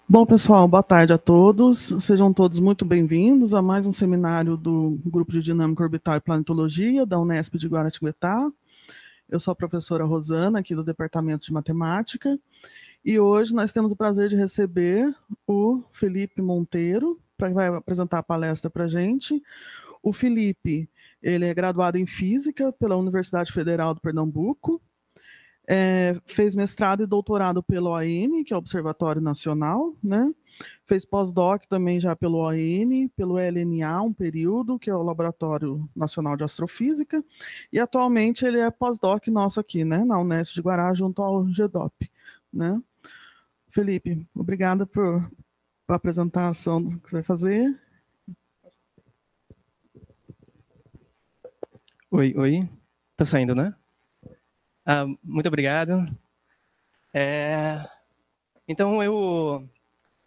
Bom, pessoal, boa tarde a todos. Sejam todos muito bem-vindos a mais um seminário do Grupo de Dinâmica Orbital e Planetologia da Unesp de Guaratinguetá. Eu sou a professora Rosana, aqui do Departamento de Matemática, e hoje nós temos o prazer de receber o Felipe Monteiro, que vai apresentar a palestra para a gente. O Felipe, ele é graduado em Física pela Universidade Federal do Pernambuco, fez mestrado e doutorado pelo OAN, que é o Observatório Nacional, né? Fez pós-doc também já pelo OAN, pelo LNA, um período, que é o Laboratório Nacional de Astrofísica, e atualmente ele é pós-doc nosso aqui, né? Na Unesp de Guará, junto ao GDOP, né? Felipe, obrigada por a apresentação que você vai fazer. Oi. Tá saindo, né? Muito obrigado. Então, eu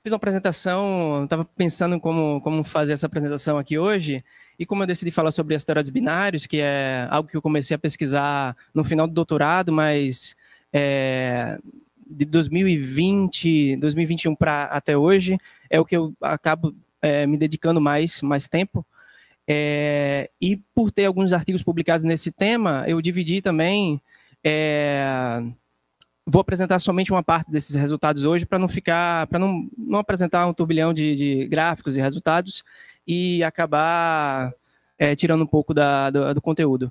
fiz uma apresentação, estava pensando em como fazer essa apresentação aqui hoje, e como eu decidi falar sobre asteroides binários, que é algo que eu comecei a pesquisar no final do doutorado, mas de 2020, 2021 para até hoje, é o que eu acabo me dedicando mais tempo. E por ter alguns artigos publicados nesse tema, eu dividi também. Vou apresentar somente uma parte desses resultados hoje para não apresentar um turbilhão de gráficos e resultados e acabar tirando um pouco do conteúdo.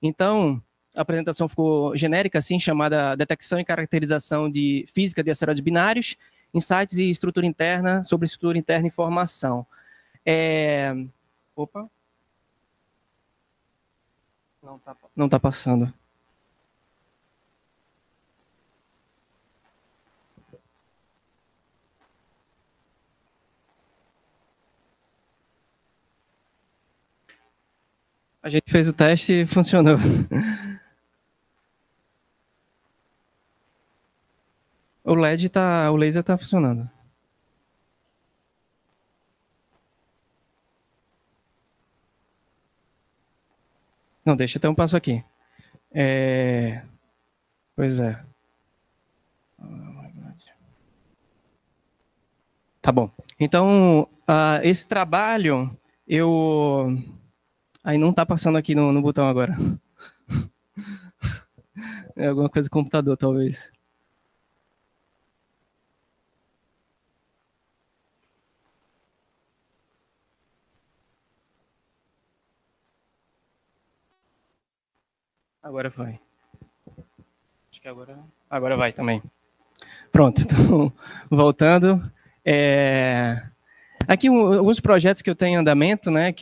Então, a apresentação ficou genérica, assim, chamada Detecção e Caracterização de Física de Asteroides Binários, Insights e Estrutura Interna sobre Estrutura Interna e Formação. Opa! Não está passando. A gente fez o teste e funcionou. O laser está funcionando. Não, deixa eu ter um passo aqui. Pois é. Tá bom. Então, esse trabalho, Aí não está passando aqui no botão agora. É alguma coisa do computador, talvez. Agora vai. Acho que agora vai também. Pronto, então, voltando. Aqui alguns projetos que eu tenho em andamento, né,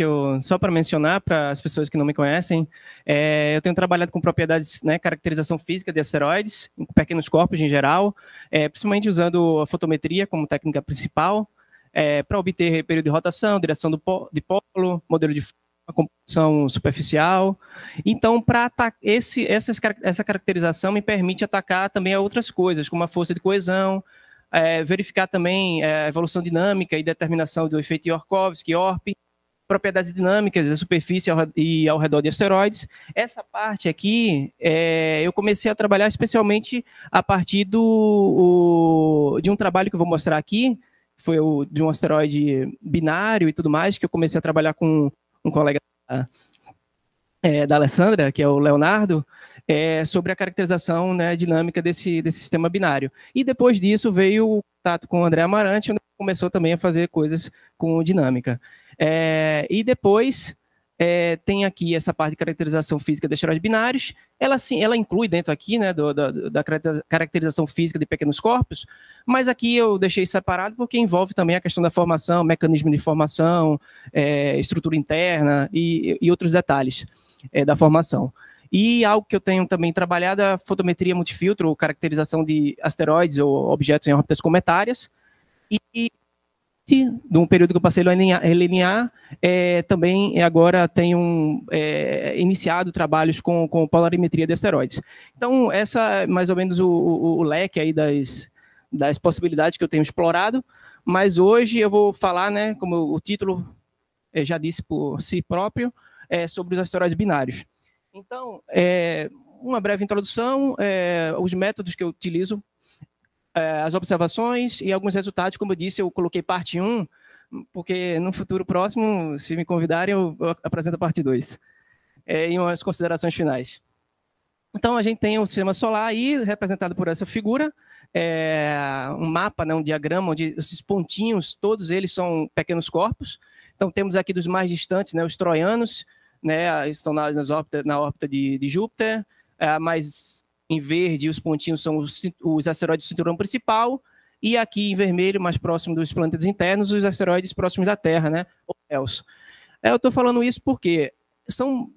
só para mencionar para as pessoas que não me conhecem, eu tenho trabalhado com propriedades, né, caracterização física de asteroides, em pequenos corpos em geral, principalmente usando a fotometria como técnica principal, para obter período de rotação, direção de polo, modelo de composição superficial. Então, essa caracterização me permite atacar também outras coisas, como a força de coesão, verificar também a evolução dinâmica e determinação do efeito Yarkovsky-Orp, propriedades dinâmicas da superfície e ao redor de asteroides. Essa parte aqui, eu comecei a trabalhar especialmente a partir de um trabalho que eu vou mostrar aqui, foi de um asteroide binário e tudo mais, que eu comecei a trabalhar com um colega da Alessandra, que é o Leonardo, sobre a caracterização, né, dinâmica desse sistema binário. E depois disso veio o contato com o André Amarante, onde começou também a fazer coisas com dinâmica. E depois tem aqui essa parte de caracterização física de asteroides binários. Ela inclui dentro aqui, né, da caracterização física de pequenos corpos, mas aqui eu deixei separado porque envolve também a questão da formação, mecanismo de formação, estrutura interna e outros detalhes da formação. E algo que eu tenho também trabalhado é a fotometria multifiltro, ou caracterização de asteroides ou objetos em órbitas cometárias. E no período que eu passei no LNA, também agora tenho iniciado trabalhos com polarimetria de asteroides. Então, essa é mais ou menos o leque aí das possibilidades que eu tenho explorado, mas hoje eu vou falar, né, como o título já disse por si próprio, sobre os asteroides binários. Então, uma breve introdução, os métodos que eu utilizo as observações e alguns resultados. Como eu disse, eu coloquei parte 1, porque no futuro próximo, se me convidarem, eu apresento a parte 2, e umas considerações finais. Então, a gente tem o sistema solar aí, representado por essa figura, um mapa, né, um diagrama, onde esses pontinhos, todos eles são pequenos corpos. Então, temos aqui dos mais distantes, né, os troianos, né, estão na órbita de Júpiter, mas em verde os pontinhos são os asteroides do cinturão principal, e aqui em vermelho, mais próximo dos planetas internos, os asteroides próximos da Terra, né, ou ELS. Eu estou falando isso porque são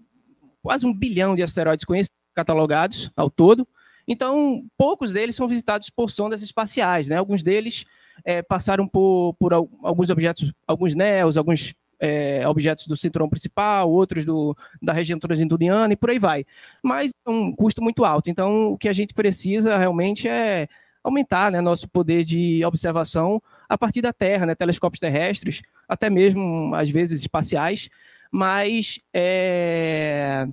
quase 1 bilhão de asteroides conhecidos, catalogados ao todo. Então, poucos deles são visitados por sondas espaciais, né? Alguns deles passaram por alguns objetos, alguns NEOs, alguns objetos do cinturão principal, outros da região transinduliana e por aí vai. Mas é um custo muito alto. Então, o que a gente precisa realmente é aumentar, né, nosso poder de observação a partir da Terra, né, telescópios terrestres, até mesmo, às vezes, espaciais, mas é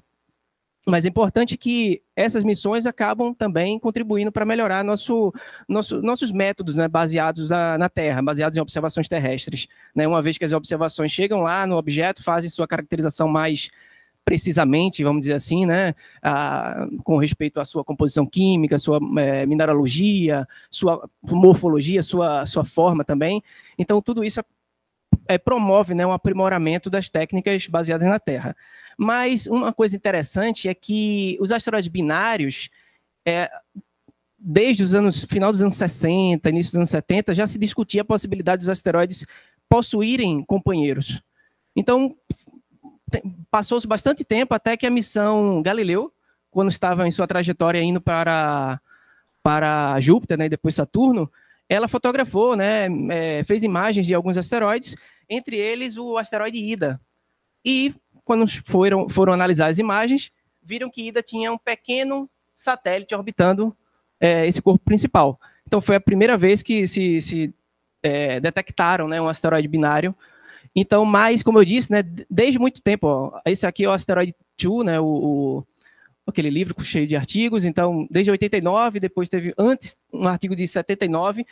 importante que essas missões acabam também contribuindo para melhorar nossos métodos, né, baseados na Terra, baseados em observações terrestres. Né, uma vez que as observações chegam lá no objeto, fazem sua caracterização mais precisamente, vamos dizer assim, né, com respeito à sua composição química, sua mineralogia, sua morfologia, sua forma também. Então, tudo isso promove, né, um aprimoramento das técnicas baseadas na Terra. Mas uma coisa interessante é que os asteroides binários, desde final dos anos 60, início dos anos 70, já se discutia a possibilidade dos asteroides possuírem companheiros. Então, passou-se bastante tempo até que a missão Galileu, quando estava em sua trajetória indo para Júpiter, né, e depois Saturno, ela fotografou, né, fez imagens de alguns asteroides, entre eles o asteroide Ida. E quando foram analisar as imagens, viram que Ida tinha um pequeno satélite orbitando esse corpo principal. Então foi a primeira vez que se detectaram, né, um asteroide binário. Então, mas, como eu disse, né, desde muito tempo, ó, esse aqui é o asteroide 2, né, aquele livro cheio de artigos. Então, desde 89, depois teve antes um artigo de 79,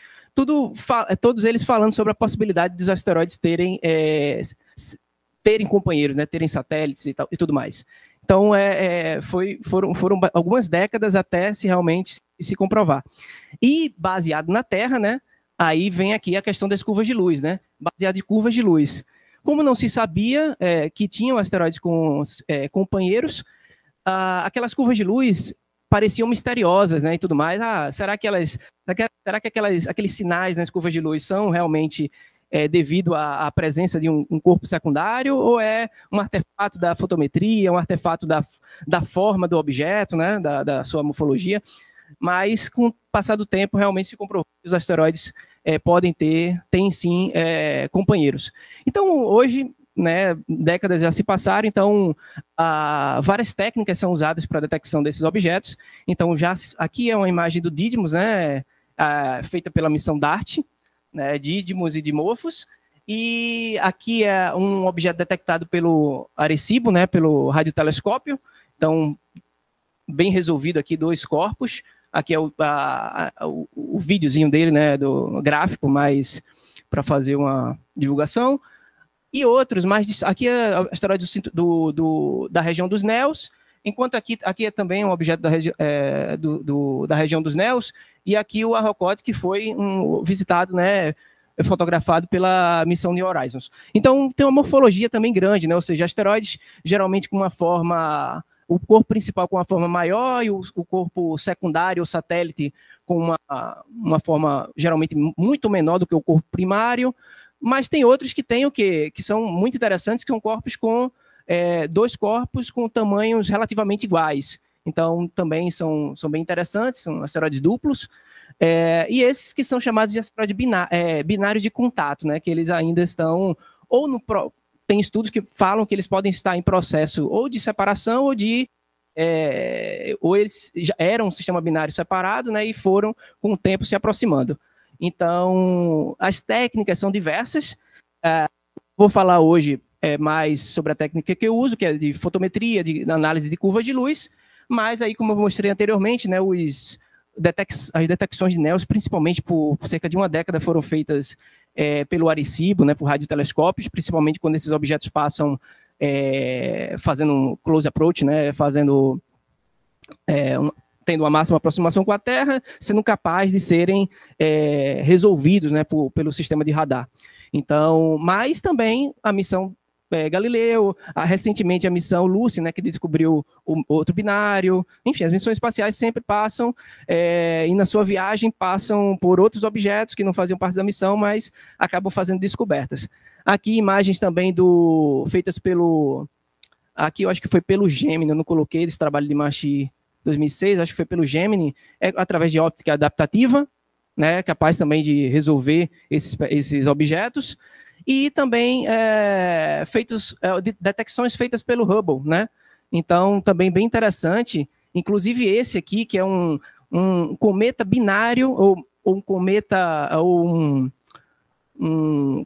todos eles falando sobre a possibilidade dos asteroides terem companheiros, né, terem satélites e tudo mais. Então, foram algumas décadas até se realmente se comprovar. E baseado na Terra, né, aí vem aqui a questão das curvas de luz, né, baseado em curvas de luz. Como não se sabia que tinham asteroides com companheiros, aquelas curvas de luz pareciam misteriosas, né, e tudo mais. Será que aqueles sinais nas curvas de luz são realmente devido à presença de um corpo secundário, ou é um artefato da fotometria, um artefato da forma do objeto, né, da sua morfologia? Mas, com o passar do tempo, realmente se comprovou que os asteroides têm sim companheiros. Então, hoje, né, décadas já se passaram, então várias técnicas são usadas para a detecção desses objetos. Então, aqui é uma imagem do Didymos, né, feita pela missão DART, né, Didymos e Dimorphos, e aqui é um objeto detectado pelo Arecibo, né, pelo radiotelescópio. Então, bem resolvido aqui, 2 corpos. Aqui é o videozinho dele, né, do gráfico, mas para fazer uma divulgação. E outros, aqui é asteroide da região dos NEOs, enquanto aqui é também um objeto da região dos NEOs, e aqui o Arrokoth, que foi visitado, né, fotografado pela missão New Horizons. Então, tem uma morfologia também grande, né, ou seja, asteroides geralmente com uma forma, o corpo principal com uma forma maior e o corpo secundário, o satélite, com uma forma geralmente muito menor do que o corpo primário. Mas tem outros que têm que são muito interessantes, que são corpos com 2 corpos com tamanhos relativamente iguais. Então, também são bem interessantes, são asteroides duplos. E esses que são chamados de asteroides binários de contato, né, que eles ainda estão, tem estudos que falam que eles podem estar em processo ou de separação ou eles já eram um sistema binário separado, né, e foram, com o tempo, se aproximando. Então, as técnicas são diversas. Vou falar hoje mais sobre a técnica que eu uso, que é de fotometria, de análise de curvas de luz, mas aí, como eu mostrei anteriormente, né, as detecções de NEOs, principalmente por cerca de uma década, foram feitas pelo Arecibo, né, por radiotelescópios, principalmente quando esses objetos passam fazendo um close approach, né, tendo uma máxima aproximação com a Terra, sendo capaz de serem resolvidos, né, pelo sistema de radar. Então, mas também a missão Galileu, recentemente a missão Lucy, né, que descobriu o outro binário. Enfim, as missões espaciais sempre passam, e na sua viagem passam por outros objetos que não faziam parte da missão, mas acabam fazendo descobertas. Aqui imagens também feitas pelo... Aqui eu acho que foi pelo Gemini, eu não coloquei esse trabalho de Marchi 2006, acho que foi pelo Gemini, através de óptica adaptativa, né, capaz também de resolver esses objetos. E também detecções feitas pelo Hubble, né? Então, também bem interessante, inclusive esse aqui, que é um cometa binário, ou um cometa, ou um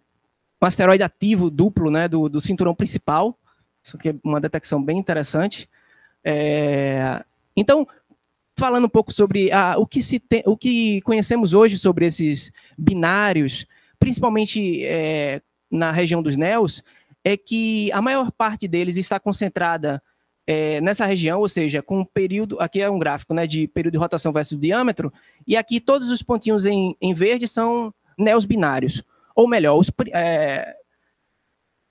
asteroide ativo duplo, né, do cinturão principal. Isso aqui é uma detecção bem interessante. Então, falando um pouco sobre o que conhecemos hoje sobre esses binários, principalmente na região dos NEOs, é que a maior parte deles está concentrada nessa região, ou seja, com um período, aqui é um gráfico, né, de período de rotação versus diâmetro, e aqui todos os pontinhos em verde são NEOs binários, ou melhor,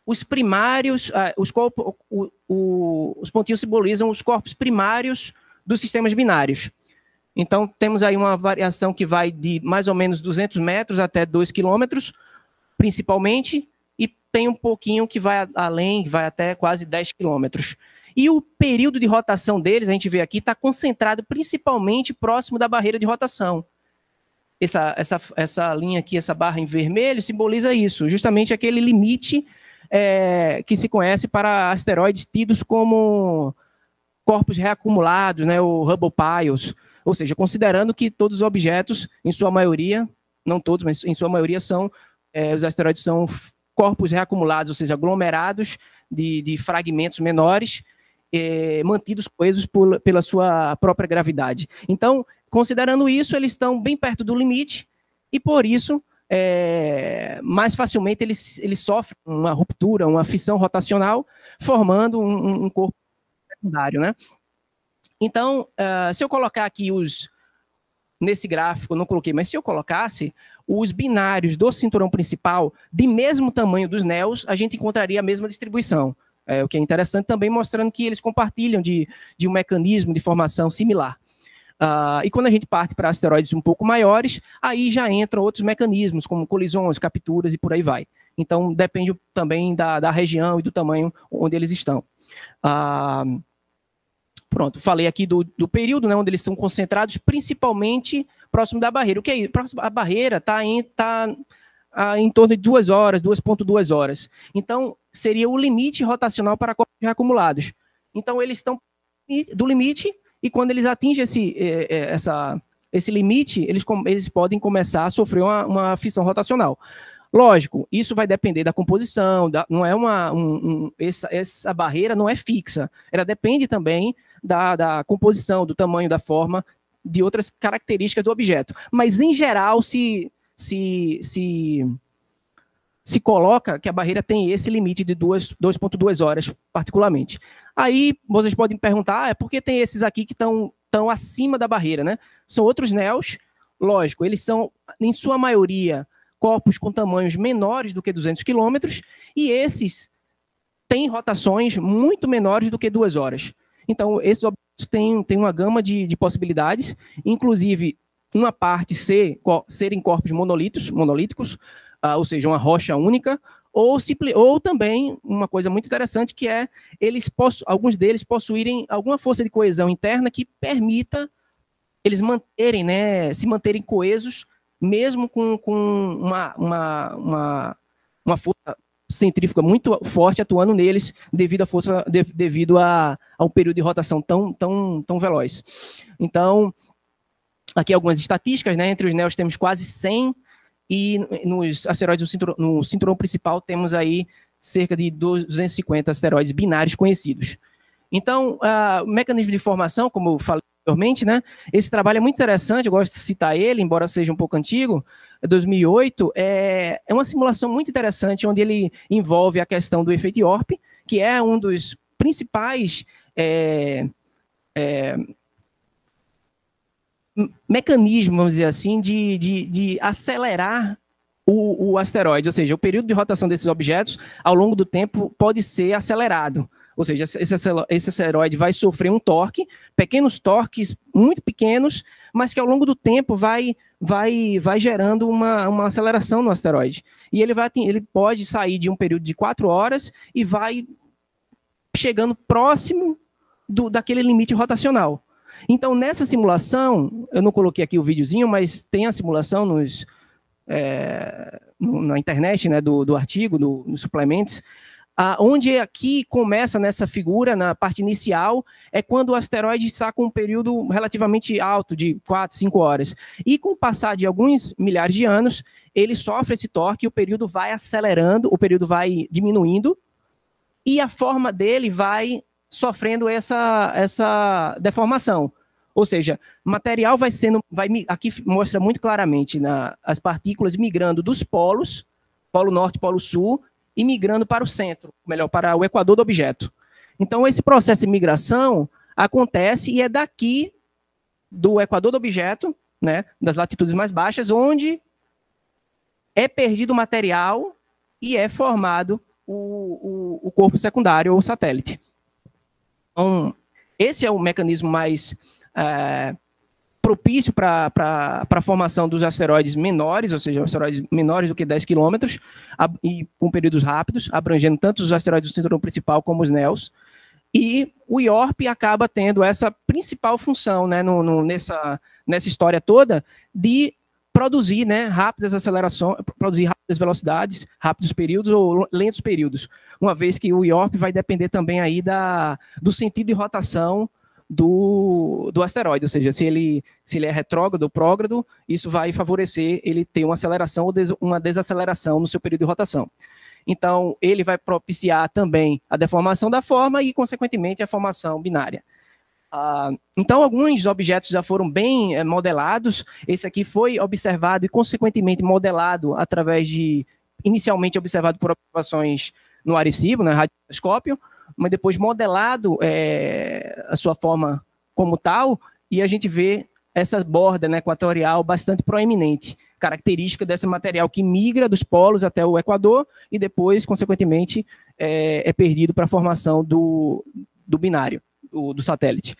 os primários, os pontinhos simbolizam os corpos primários dos sistemas binários. Então, temos aí uma variação que vai de mais ou menos 200 metros até 2 quilômetros, principalmente, e tem um pouquinho que vai além, que vai até quase 10 quilômetros. E o período de rotação deles, a gente vê aqui, está concentrado principalmente próximo da barreira de rotação. Essa linha aqui, essa barra em vermelho, simboliza isso, justamente aquele limite que se conhece para asteroides tidos como corpos reacumulados, né, o Hubble Piles, ou seja, considerando que todos os objetos, em sua maioria, não todos, mas em sua maioria os asteroides são corpos reacumulados, ou seja, aglomerados de fragmentos menores, mantidos coesos pela sua própria gravidade. Então, considerando isso, eles estão bem perto do limite, e por isso, mais facilmente eles sofrem uma ruptura, uma fissão rotacional, formando um corpo secundário, né? Então, se eu colocar aqui nesse gráfico, eu não coloquei, mas se eu colocasse os binários do cinturão principal de mesmo tamanho dos NEOs, a gente encontraria a mesma distribuição. O que é interessante também, mostrando que eles compartilham de um mecanismo de formação similar. E quando a gente parte para asteroides um pouco maiores, aí já entram outros mecanismos, como colisões, capturas e por aí vai. Então, depende também da região e do tamanho onde eles estão. Pronto, falei aqui do período, né, onde eles são concentrados, principalmente próximo da barreira. O que é isso? A barreira está em torno de 2 horas, 2,2 horas. Então, seria o limite rotacional para corpos reacumulados. Então, eles estão do limite, e quando eles atingem esse limite, eles podem começar a sofrer uma fissão rotacional. Lógico, isso vai depender da composição, não é essa barreira não é fixa, ela depende também da composição, do tamanho, da forma, de outras características do objeto. Mas, em geral, se coloca que a barreira tem esse limite de 2,2 horas, particularmente. Aí, vocês podem perguntar, por que tem esses aqui que estão acima da barreira, né? São outros NEOs, lógico, eles são, em sua maioria, corpos com tamanhos menores do que 200 quilômetros, e esses têm rotações muito menores do que 2 horas. Então, esses objetos têm uma gama de possibilidades, inclusive, uma parte serem corpos monolíticos, ou seja, uma rocha única, ou também, uma coisa muito interessante, que é alguns deles possuírem alguma força de coesão interna que permita eles se manterem coesos, mesmo com uma força centrífuga muito forte atuando neles devido a um período de rotação tão veloz. Então, aqui algumas estatísticas, né? Entre os NEOs temos quase 100, e nos asteroides no cinturão principal temos aí cerca de 250 asteroides binários conhecidos. Então, o mecanismo de formação, como eu falei anteriormente, né? Esse trabalho é muito interessante, eu gosto de citar ele, embora seja um pouco antigo, 2008, é uma simulação muito interessante, onde ele envolve a questão do efeito Yorp, que é um dos principais mecanismos, vamos dizer assim, de acelerar o asteroide, ou seja, o período de rotação desses objetos, ao longo do tempo, pode ser acelerado. Ou seja, esse asteroide vai sofrer um torque, pequenos torques muito pequenos, mas que ao longo do tempo vai gerando uma aceleração no asteroide. E ele pode sair de um período de 4 horas e vai chegando próximo daquele limite rotacional. Então, nessa simulação, eu não coloquei aqui o videozinho, mas tem a simulação na internet, né, do artigo, nos suplementos, onde aqui começa nessa figura, na parte inicial, é quando o asteroide está com um período relativamente alto, de 4, 5 horas. E com o passar de alguns milhares de anos, ele sofre esse torque, o período vai acelerando, o período vai diminuindo, e a forma dele vai sofrendo essa deformação. Ou seja, o material aqui mostra muito claramente as partículas migrando dos polos, polo norte e polo sul, e migrando para o centro, melhor, para o equador do objeto. Então, esse processo de migração acontece e é daqui, do equador do objeto, né, das latitudes mais baixas, onde é perdido o material e é formado o corpo secundário ou satélite. Então, esse é o mecanismo mais propício para a formação dos asteroides menores, ou seja, asteroides menores do que 10 km, e com períodos rápidos, abrangendo tanto os asteroides do cinturão principal como os NEOs. E o IORP acaba tendo essa principal função, né, nessa história toda, de produzir, né, rápidas acelerações, produzir rápidas velocidades, rápidos períodos ou lentos períodos, uma vez que o IORP vai depender também aí do sentido de rotação do asteroide, ou seja, se ele é retrógrado ou prógrado, isso vai favorecer ele ter uma aceleração ou uma desaceleração no seu período de rotação. Então, ele vai propiciar também a deformação da forma e, consequentemente, a formação binária. Então, alguns objetos já foram bem modelados. Esse aqui foi observado e, consequentemente, modelado através inicialmente observado por observações no Arecibo, no radiotelescópio, mas depois modelado a sua forma como tal, e a gente vê essa borda, né, equatorial bastante proeminente, característica desse material que migra dos polos até o Equador e depois, consequentemente, é perdido para a formação do binário, do satélite.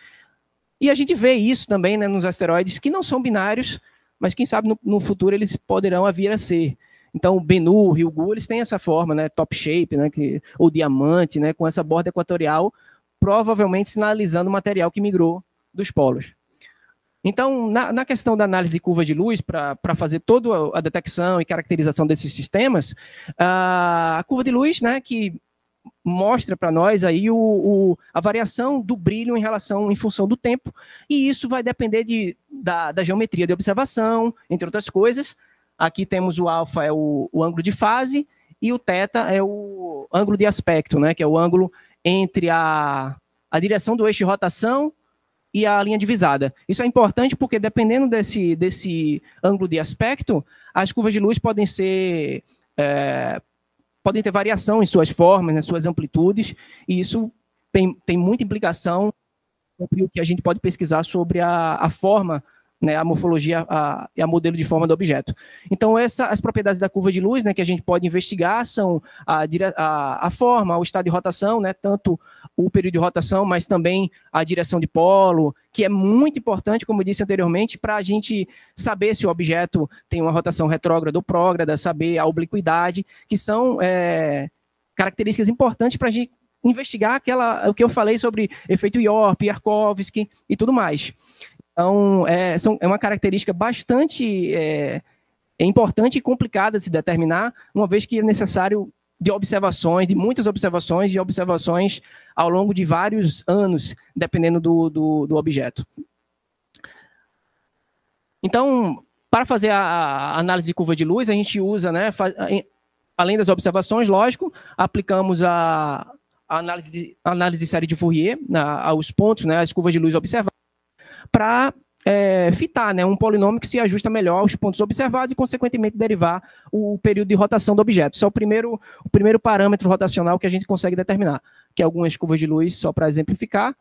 E a gente vê isso também, né, nos asteroides que não são binários, mas quem sabe no futuro eles poderão vir a ser. Então, o Bennu, Ryugu, eles têm essa forma, né, top shape, né, ou diamante, né, com essa borda equatorial, provavelmente sinalizando o material que migrou dos polos. Então, na questão da análise de curva de luz, para fazer toda a detecção e caracterização desses sistemas, a curva de luz, né, que mostra para nós aí a variação do brilho em função do tempo, e isso vai depender da geometria de observação, entre outras coisas. Aqui temos o alfa, é o ângulo de fase, e o θ é o ângulo de aspecto, né, que é o ângulo entre a direção do eixo de rotação e a linha divisada. Isso é importante porque, dependendo desse ângulo de aspecto, as curvas de luz podem ter variação em suas formas, nas suas amplitudes, e isso tem muita implicação sobre o que a gente pode pesquisar sobre a forma, né, a morfologia e a modelo de forma do objeto. Então, as propriedades da curva de luz, né, que a gente pode investigar são a forma, o estado de rotação, né, tanto o período de rotação, mas também a direção de polo, que é muito importante, como eu disse anteriormente, para a gente saber se o objeto tem uma rotação retrógrada ou prógrada, saber a obliquidade, que são características importantes para a gente investigar o que eu falei sobre efeito Yorp, Yarkovsky e tudo mais. Então, é uma característica bastante importante e complicada de se determinar, uma vez que é necessário de muitas observações, de observações ao longo de vários anos, dependendo do objeto. Então, para fazer a análise de curva de luz, a gente usa, né, além das observações, lógico, aplicamos a análise de série de Fourier aos pontos, né, as curvas de luz observadas, para fitar, né, um polinômio que se ajusta melhor aos pontos observados e, consequentemente, derivar o período de rotação do objeto. Isso é o primeiro parâmetro rotacional que a gente consegue determinar, que é algumas curvas de luz, só para exemplificar.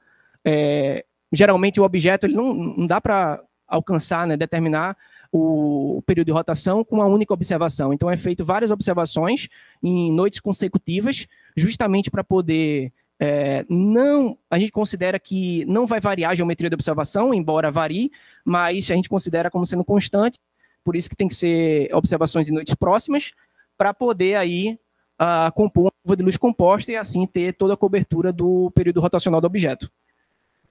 Geralmente, o objeto ele não dá para alcançar, né, determinar o período de rotação com uma única observação. Então, é feito várias observações em noites consecutivas, justamente para poder... a gente considera que não vai variar a geometria de observação, embora varie, mas a gente considera como sendo constante, por isso que tem que ser observações em noites próximas, para poder aí compor uma curva de luz composta e assim ter toda a cobertura do período rotacional do objeto.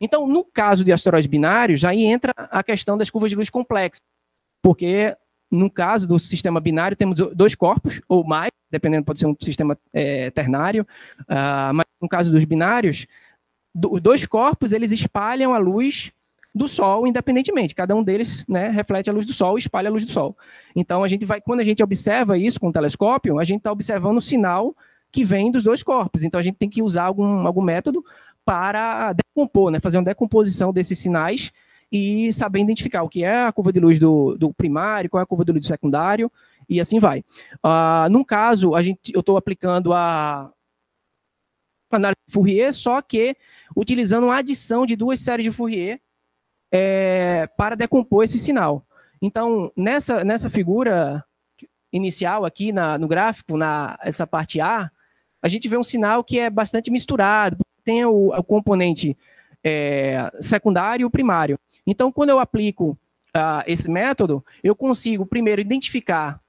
Então, no caso de asteroides binários, aí entra a questão das curvas de luz complexas, porque no caso do sistema binário temos dois corpos, ou mais, dependendo, pode ser um sistema ternário, mas no caso dos binários, os dois corpos eles espalham a luz do Sol independentemente, cada um deles, né, reflete a luz do Sol e espalha a luz do Sol. Então, quando a gente observa isso com o telescópio, a gente está observando o sinal que vem dos dois corpos, então a gente tem que usar algum método para decompor, né, fazer uma decomposição desses sinais e saber identificar o que é a curva de luz do primário, qual é a curva de luz do secundário, e assim vai. No caso, eu estou aplicando a análise de Fourier, só que utilizando uma adição de duas séries de Fourier para decompor esse sinal. Então, nessa figura inicial aqui no gráfico, essa parte A, a gente vê um sinal que é bastante misturado, tem o componente secundário e o primário. Então, quando eu aplico esse método, eu consigo, primeiro, identificar.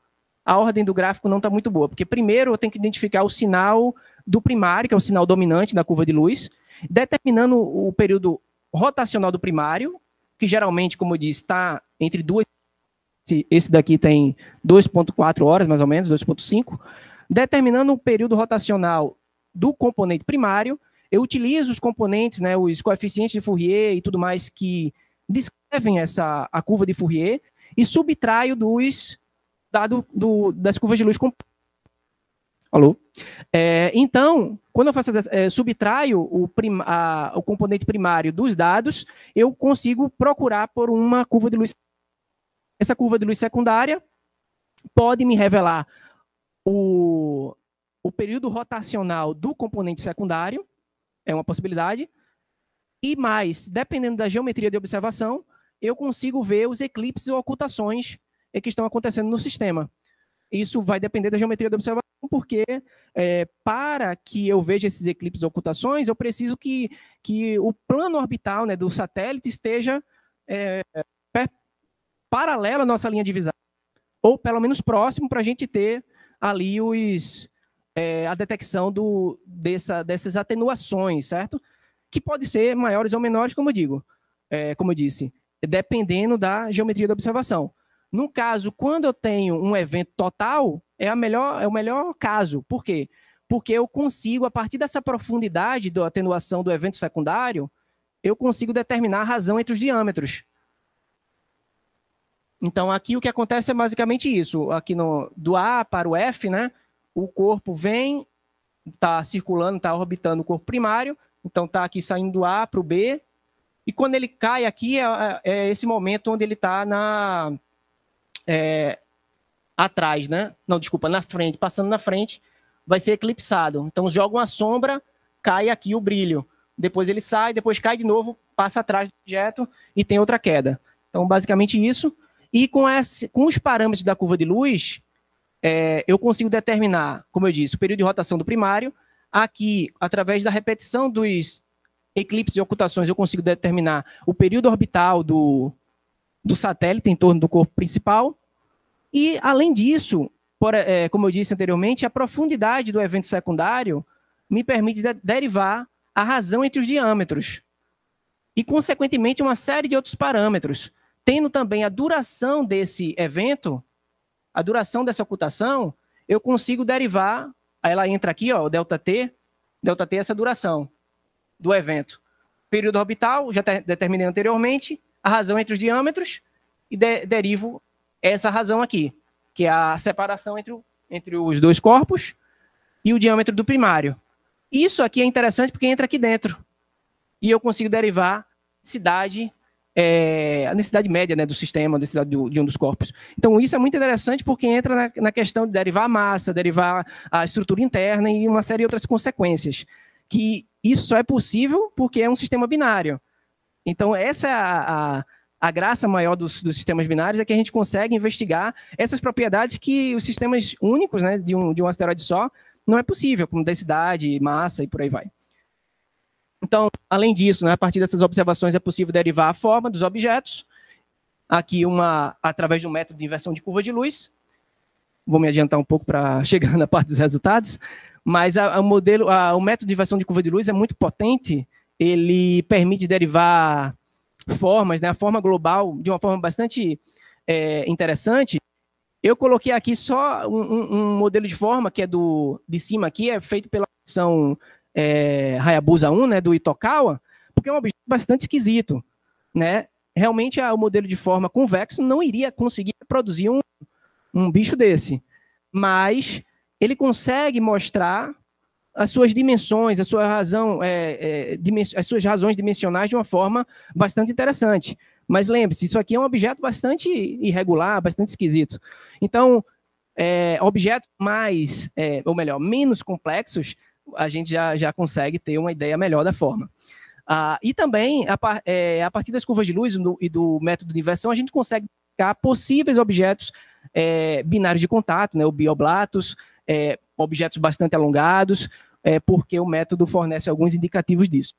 A ordem do gráfico não está muito boa, porque primeiro eu tenho que identificar o sinal do primário, que é o sinal dominante da curva de luz, determinando o período rotacional do primário, que geralmente, como eu disse, está entre duas... Esse daqui tem 2,4 horas, mais ou menos, 2,5. Determinando o período rotacional do componente primário, eu utilizo os componentes, né, os coeficientes de Fourier e tudo mais que descrevem a curva de Fourier e subtraio das curvas de luz compostas. Alô? Então, quando eu faço subtraio o componente primário dos dados, eu consigo procurar por uma curva de luz. Essa curva de luz secundária pode me revelar o período rotacional do componente secundário, é uma possibilidade, e mais, dependendo da geometria de observação, eu consigo ver os eclipses ou ocultações que estão acontecendo no sistema. Isso vai depender da geometria da observação, porque para que eu veja esses eclipses ou ocultações, eu preciso que o plano orbital, né, do satélite esteja paralelo à nossa linha de visão, ou pelo menos próximo, para a gente ter ali a detecção dessas atenuações, certo? Que pode ser maiores ou menores, como eu disse, dependendo da geometria da observação. No caso, quando eu tenho um evento total, é o melhor caso. Por quê? Porque eu consigo, a partir dessa profundidade da atenuação do evento secundário, eu consigo determinar a razão entre os diâmetros. Então, aqui o que acontece é basicamente isso. Aqui do A para o F, né, o corpo vem, está circulando, está orbitando o corpo primário, então está aqui saindo do A para o B, e quando ele cai aqui, é esse momento onde ele está atrás, né? Não, desculpa, na frente, passando na frente, vai ser eclipsado. Então, joga uma sombra, cai aqui o brilho. Depois ele sai, depois cai de novo, passa atrás do objeto e tem outra queda. Então, basicamente isso. E com os parâmetros da curva de luz, eu consigo determinar, como eu disse, o período de rotação do primário. Aqui, através da repetição dos eclipses e ocultações, eu consigo determinar o período orbital do satélite em torno do corpo principal. E, além disso, como eu disse anteriormente, a profundidade do evento secundário me permite derivar a razão entre os diâmetros. E, consequentemente, uma série de outros parâmetros. Tendo também a duração desse evento, a duração dessa ocultação, eu consigo derivar, aí ela entra aqui, ó, o ΔT é essa duração do evento. Período orbital, já determinei anteriormente, a razão entre os diâmetros, e derivo essa razão aqui, que é a separação entre os dois corpos e o diâmetro do primário. Isso aqui é interessante porque entra aqui dentro. E eu consigo derivar densidade a densidade média, né, do sistema, a densidade de um dos corpos. Então, isso é muito interessante porque entra na questão de derivar a massa, derivar a estrutura interna e uma série de outras consequências. Que isso só é possível porque é um sistema binário. Então, essa é a graça maior dos sistemas binários, é que a gente consegue investigar essas propriedades que os sistemas únicos, né, de um asteroide só, não é possível, como densidade, massa e por aí vai. Então, além disso, né, a partir dessas observações é possível derivar a forma dos objetos. Aqui, através de um método de inversão de curva de luz. Vou me adiantar um pouco para chegar na parte dos resultados. Mas o método de inversão de curva de luz é muito potente. Ele permite derivar formas, né, a forma global, de uma forma bastante interessante. Eu coloquei aqui só um modelo de forma, que é de cima aqui, é feito pela missão Hayabusa 1, né, do Itokawa, porque é um objeto bastante esquisito, né? Realmente, o modelo de forma convexo não iria conseguir produzir um bicho desse, mas ele consegue mostrar as suas dimensões, a sua razão, as suas razões dimensionais de uma forma bastante interessante. Mas lembre-se, isso aqui é um objeto bastante irregular, bastante esquisito. Então, objetos menos complexos, a gente já consegue ter uma ideia melhor da forma. E também, a partir das curvas de luz e do método de inversão, a gente consegue identificar possíveis objetos binários de contato, né, o bioblatos, objetos bastante alongados, porque o método fornece alguns indicativos disso.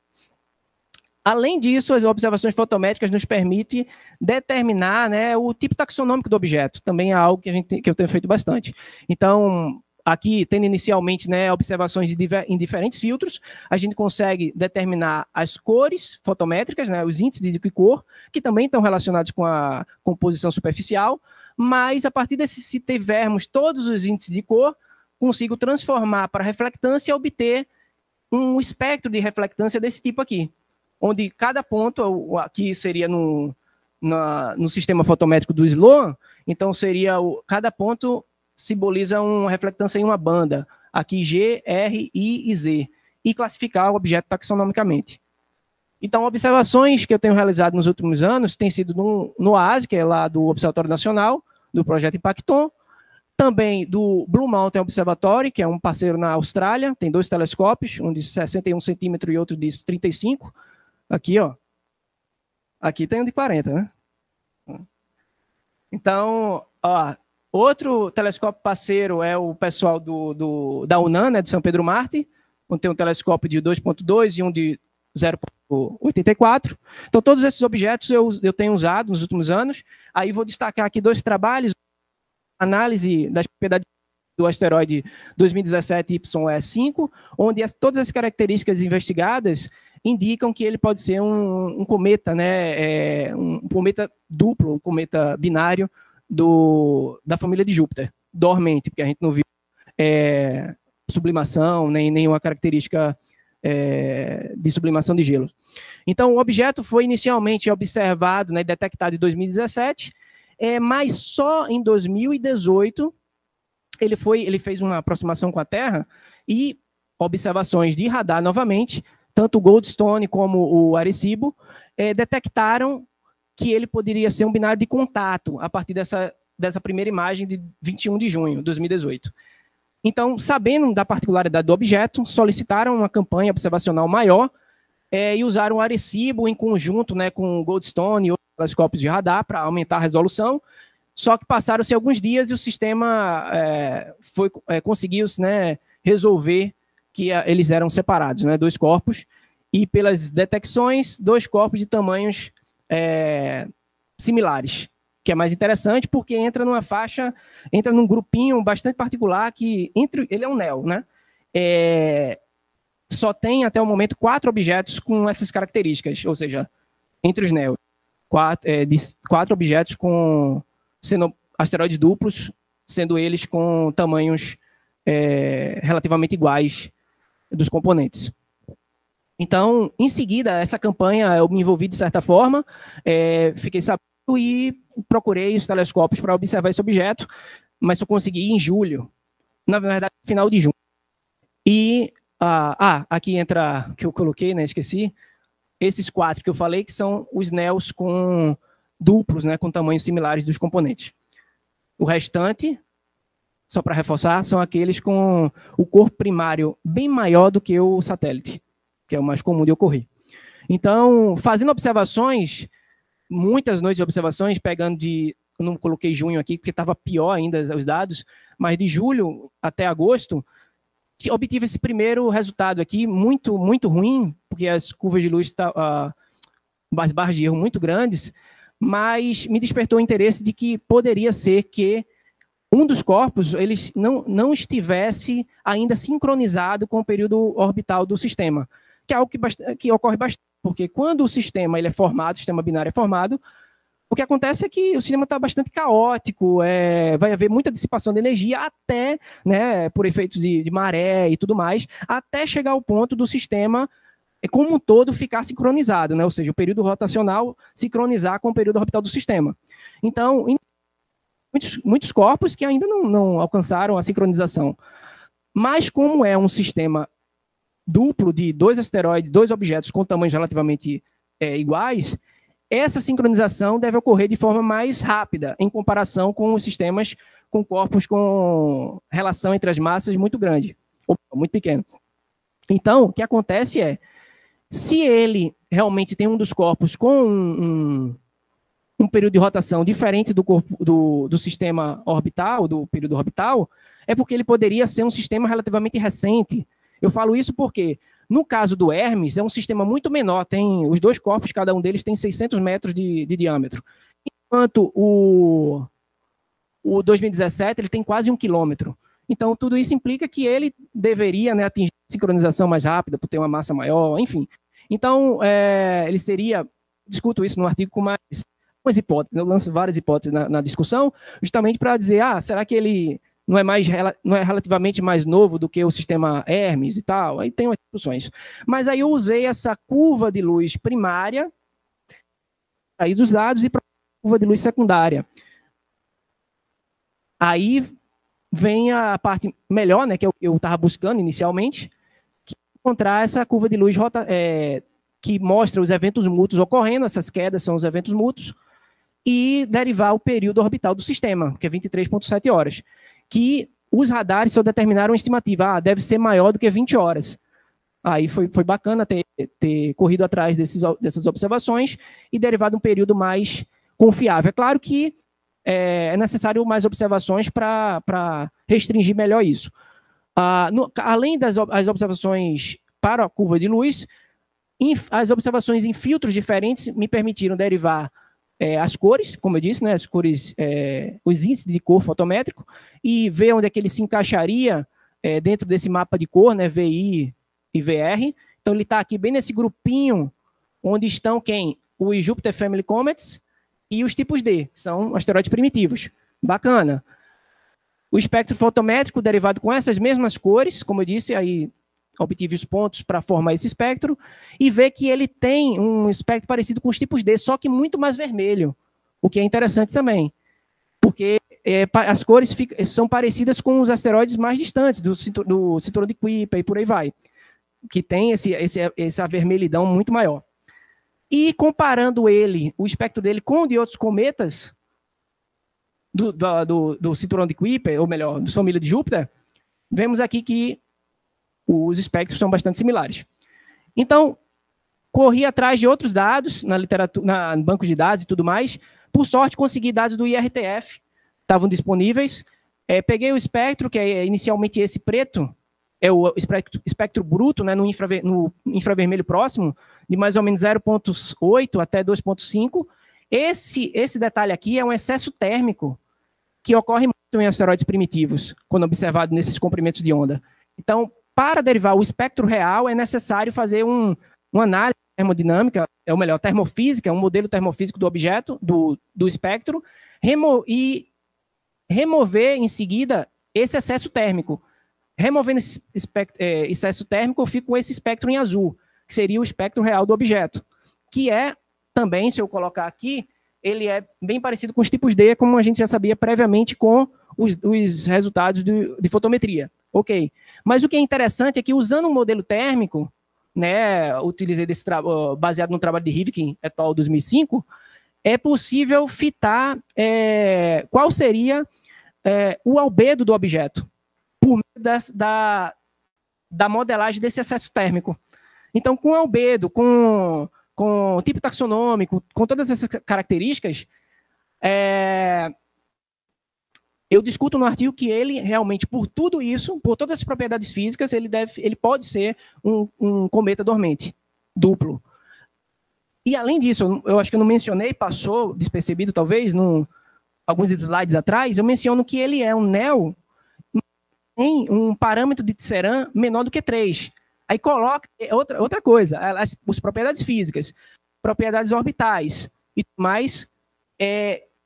Além disso, as observações fotométricas nos permitem determinar, né, o tipo taxonômico do objeto. Também é algo que eu tenho feito bastante. Então, aqui, tendo inicialmente, né, observações em diferentes filtros, a gente consegue determinar as cores fotométricas, né, os índices de cor, que também estão relacionados com a composição superficial, mas a partir se tivermos todos os índices de cor, consigo transformar para reflectância e obter um espectro de reflectância desse tipo aqui, onde cada ponto, aqui seria no sistema fotométrico do Sloan, então seria cada ponto simboliza uma reflectância em uma banda, aqui G, R, I e Z, e classificar o objeto taxonomicamente. Então, observações que eu tenho realizado nos últimos anos têm sido no OASI, que é lá do Observatório Nacional, do projeto Impacton, também do Blue Mountain Observatory, que é um parceiro na Austrália, tem 2 telescópios, um de 61 centímetros e outro de 35. Aqui, ó. Aqui tem um de 40, né? Então, ó, outro telescópio parceiro é o pessoal da UNAM, né, de São Pedro Marte, onde tem um telescópio de 2.2 e um de 0.84. Então, todos esses objetos eu tenho usado nos últimos anos. Aí vou destacar aqui 2 trabalhos. Análise das propriedades do asteroide 2017 YE5, onde todas as características investigadas indicam que ele pode ser um cometa, né, um cometa duplo, um cometa binário da família de Júpiter, dormente, porque a gente não viu sublimação, nem nenhuma característica de sublimação de gelo. Então, o objeto foi inicialmente observado, né, detectado em 2017, mas só em 2018 ele fez uma aproximação com a Terra e observações de radar novamente, tanto o Goldstone como o Arecibo, detectaram que ele poderia ser um binário de contato a partir dessa primeira imagem de 21 de junho de 2018. Então, sabendo da particularidade do objeto, solicitaram uma campanha observacional maior e usaram o Arecibo em conjunto, né, com o Goldstone e outros telescópios de radar para aumentar a resolução. Só que passaram-se alguns dias e o sistema conseguiu, né, resolver que eles eram separados, né, 2 corpos, e pelas detecções, 2 corpos de tamanhos similares, que é mais interessante porque entra num grupinho bastante particular que ele é um NEO, né? Só tem até o momento 4 objetos com essas características, ou seja, entre os NEOs, 4 objetos sendo asteroides duplos, sendo eles com tamanhos relativamente iguais dos componentes. Então, em seguida, essa campanha eu me envolvi de certa forma, fiquei sabendo e procurei os telescópios para observar esse objeto, mas só consegui em julho, na verdade, final de junho. E, aqui entra, que eu coloquei, né, esqueci, esses 4 que eu falei, que são os NEOs com duplos, né, com tamanhos similares dos componentes. O restante, só para reforçar, são aqueles com o corpo primário bem maior do que o satélite, que é o mais comum de ocorrer. Então, fazendo observações, muitas noites de observações, pegando de... Eu não coloquei junho aqui, porque estava pior ainda os dados, mas de julho até agosto, obtive esse primeiro resultado aqui, muito, muito ruim, porque as curvas de luz, as barras de erro muito grandes, mas me despertou o interesse de que poderia ser que um dos corpos ele não estivesse ainda sincronizado com o período orbital do sistema, que é algo que ocorre bastante, porque quando o sistema ele é formado, o sistema binário é formado, o que acontece é que o sistema está bastante caótico, vai haver muita dissipação de energia até, né, por efeitos de maré e tudo mais, até chegar ao ponto do sistema, como um todo, ficar sincronizado, né, ou seja, o período rotacional sincronizar com o período orbital do sistema. Então, muitos corpos que ainda não alcançaram a sincronização. Mas como é um sistema duplo de 2 asteroides, 2 objetos com tamanhos relativamente iguais, essa sincronização deve ocorrer de forma mais rápida, em comparação com os sistemas com corpos com relação entre as massas muito grande, ou muito pequeno. Então, o que acontece é, se ele realmente tem um dos corpos com um período de rotação diferente do sistema orbital, do período orbital, é porque ele poderia ser um sistema relativamente recente. Eu falo isso porque, no caso do Hermes, é um sistema muito menor, tem os 2 corpos, cada um deles tem 600 metros de diâmetro. Enquanto o 2017 ele tem quase 1 quilômetro. Então, tudo isso implica que ele deveria, né, atingir sincronização mais rápida, por ter uma massa maior, enfim. Então, ele seria, discuto isso no artigo com mais hipóteses, eu lanço várias hipóteses na discussão, justamente para dizer, será que ele não é relativamente mais novo do que o sistema Hermes e tal? Aí tem umas discussões. Mas aí eu usei essa curva de luz primária aí dos dados e para a curva de luz secundária. Aí vem a parte melhor, né, que eu estava buscando inicialmente, que é encontrar essa curva de luz que mostra os eventos mútuos ocorrendo, essas quedas são os eventos mútuos, e derivar o período orbital do sistema, que é 23,7 horas, que os radares só determinaram uma estimativa, deve ser maior do que 20 horas. Aí foi bacana ter corrido atrás dessas observações e derivado um período mais confiável. É claro que é necessário mais observações para restringir melhor isso. Além das observações para a curva de luz, as observações em filtros diferentes me permitiram derivar as cores, como eu disse, né, as cores, os índices de cor fotométrico, e ver onde é que ele se encaixaria dentro desse mapa de cor, né, VI e VR. Então, ele está aqui bem nesse grupinho onde estão quem? Os Jupiter Family Comets e os tipos D, que são asteroides primitivos. Bacana. O espectro fotométrico derivado com essas mesmas cores, como eu disse, aí obtive os pontos para formar esse espectro, e ver que ele tem um espectro parecido com os tipos D, só que muito mais vermelho, o que é interessante também, porque as cores são parecidas com os asteroides mais distantes, do cinturão de Kuiper e por aí vai, que tem essa vermelhidão muito maior. E comparando o espectro dele com o de outros cometas do cinturão de Kuiper, ou melhor, da família de Júpiter, vemos aqui que os espectros são bastante similares. Então, corri atrás de outros dados na literatura, no banco de dados e tudo mais. Por sorte, consegui dados do IRTF, estavam disponíveis. Peguei o espectro, que é inicialmente esse preto, é o espectro bruto, né, no infravermelho próximo, de mais ou menos 0,8 até 2,5. Esse detalhe aqui é um excesso térmico que ocorre muito em asteroides primitivos, quando observado nesses comprimentos de onda. Então, para derivar o espectro real, é necessário fazer uma análise termodinâmica, ou melhor, termofísica, um modelo termofísico do objeto, do espectro, e remover em seguida esse excesso térmico. Removendo esse excesso térmico, eu fico com esse espectro em azul, que seria o espectro real do objeto, que é também, se eu colocar aqui, ele é bem parecido com os tipos D, como a gente já sabia previamente com os resultados de fotometria. Ok. Mas o que é interessante é que, usando um modelo térmico, né, utilizei baseado no trabalho de Rivkin et al. 2005, é possível fitar qual seria o albedo do objeto por meio da modelagem desse excesso térmico. Então, com albedo, com tipo taxonômico, com todas essas características, eu discuto no artigo que ele realmente, por tudo isso, por todas as propriedades físicas, ele pode ser um cometa dormente, duplo. E, além disso, eu acho que eu não mencionei, passou despercebido, talvez, alguns slides atrás, eu menciono que ele é um NEO em um parâmetro de Tisserand menor do que 3. Aí coloca outra coisa, as propriedades físicas, propriedades orbitais e mais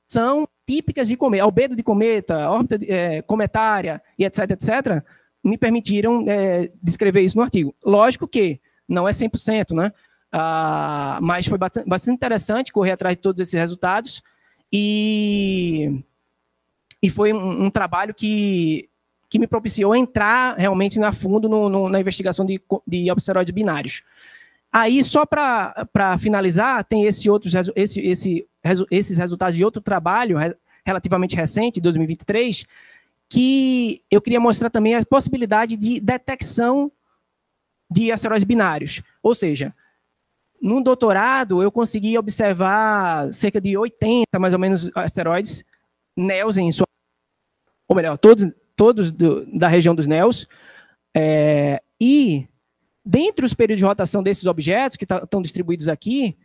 são típicas de cometa, albedo de cometa, órbita cometária e etc, etc, me permitiram descrever isso no artigo. Lógico que não é 100%, né? Mas foi bastante interessante correr atrás de todos esses resultados e foi um trabalho que me propiciou entrar realmente a fundo na investigação de obseróides binários. Aí, só para finalizar, tem esses resultados de outro trabalho relativamente recente, 2023, que eu queria mostrar também a possibilidade de detecção de asteroides binários. Ou seja, no doutorado, eu consegui observar cerca de 80, mais ou menos, asteroides NEOs em sua... Ou melhor, todos da região dos NEOs. E, dentre os períodos de rotação desses objetos, que estão distribuídos aqui,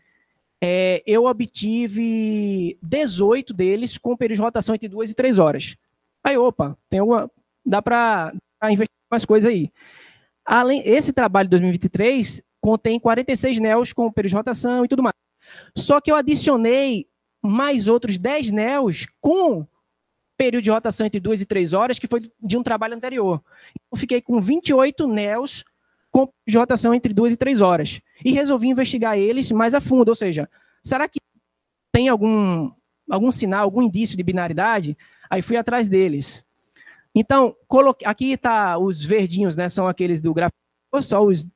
eu obtive 18 deles com período de rotação entre 2 e 3 horas. Aí, opa, dá para investir mais coisa aí. Esse trabalho de 2023 contém 46 NEOs com período de rotação e tudo mais. Só que eu adicionei mais outros 10 NEOs com período de rotação entre 2 e 3 horas, que foi de um trabalho anterior. Eu fiquei com 28 NEOs com período de rotação entre 2 e 3 horas. E resolvi investigar eles mais a fundo. Ou seja, será que tem algum sinal, algum indício de binaridade? Aí fui atrás deles. Então, aqui está os verdinhos, né? São aqueles do gráfico, só os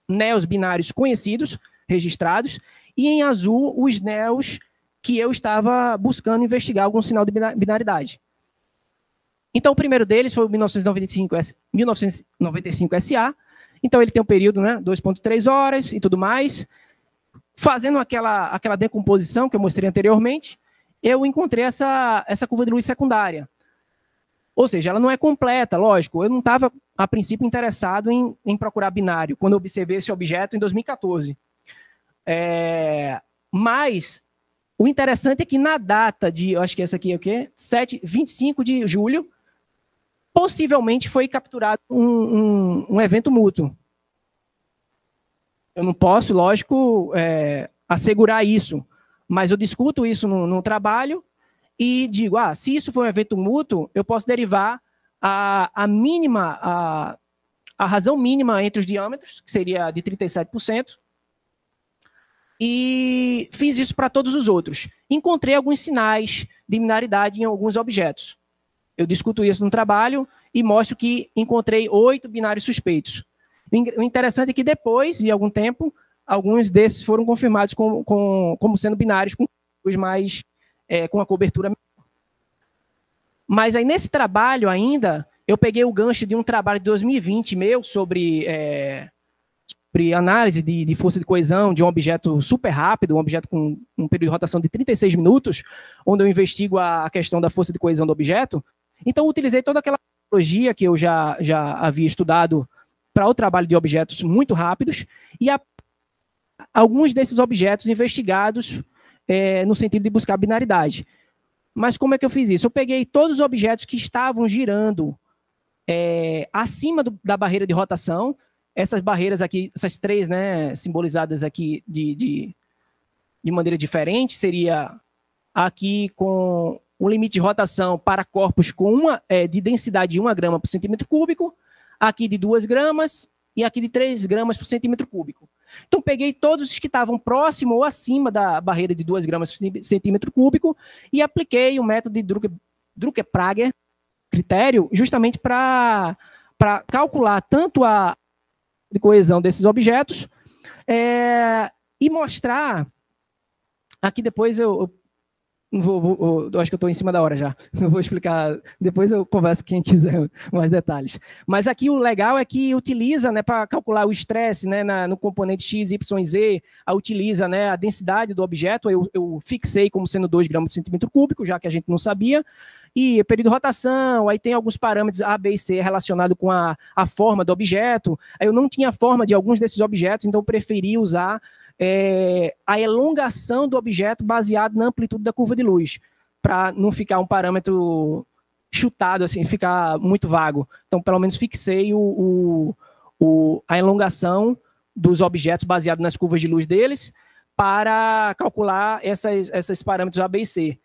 NEOs binários conhecidos, registrados, e em azul os NEOs que eu estava buscando investigar algum sinal de binaridade. Então, o primeiro deles foi o 1995 SA. Então, ele tem um período, né, 2,3 horas e tudo mais. Fazendo aquela decomposição que eu mostrei anteriormente, eu encontrei essa curva de luz secundária. Ou seja, ela não é completa, lógico. Eu não estava, a princípio, interessado em procurar binário, quando eu observei esse objeto em 2014. Mas o interessante é que na data de, eu acho que essa aqui é o quê? 25 de julho, possivelmente foi capturado um evento mútuo. Eu não posso, lógico, assegurar isso, mas eu discuto isso no trabalho e digo, se isso for um evento mútuo, eu posso derivar a razão mínima entre os diâmetros, que seria de 37%, e fiz isso para todos os outros. Encontrei alguns sinais de binaridade em alguns objetos. Eu discuto isso no trabalho e mostro que encontrei 8 binários suspeitos. O interessante é que depois de algum tempo, alguns desses foram confirmados como sendo binários com os mais com a cobertura menor. Mas aí nesse trabalho ainda, eu peguei o gancho de um trabalho de 2020 meu sobre análise de força de coesão de um objeto super rápido, um objeto com um período de rotação de 36 minutos, onde eu investigo a questão da força de coesão do objeto. Então, eu utilizei toda aquela tecnologia que eu já havia estudado para o trabalho de objetos muito rápidos e alguns desses objetos investigados no sentido de buscar binaridade. Mas como é que eu fiz isso? Eu peguei todos os objetos que estavam girando acima da barreira de rotação. Essas barreiras aqui, essas três, né, simbolizadas aqui de maneira diferente, seria aqui com o limite de rotação para corpos com de densidade de 1 grama por centímetro cúbico, aqui de 2 gramas e aqui de 3 gramas por centímetro cúbico. Então, peguei todos os que estavam próximo ou acima da barreira de 2 gramas por centímetro cúbico e apliquei o método de Drucker-Prager critério justamente para calcular tanto a de coesão desses objetos, e mostrar, aqui depois eu acho que eu estou em cima da hora já, não vou explicar, depois eu converso com quem quiser mais detalhes. Mas aqui o legal é que utiliza, né, para calcular o estresse, né, no componente X, Y, Z, utiliza, né, a densidade do objeto, eu fixei como sendo 2 gramas por centímetro cúbico, já que a gente não sabia, e período de rotação, aí tem alguns parâmetros A, B e C relacionados com a forma do objeto, aí eu não tinha a forma de alguns desses objetos, então eu preferi usar a elongação do objeto baseado na amplitude da curva de luz, para não ficar um parâmetro chutado, assim, ficar muito vago. Então, pelo menos fixei a elongação dos objetos baseado nas curvas de luz deles para calcular esses parâmetros A, B e C.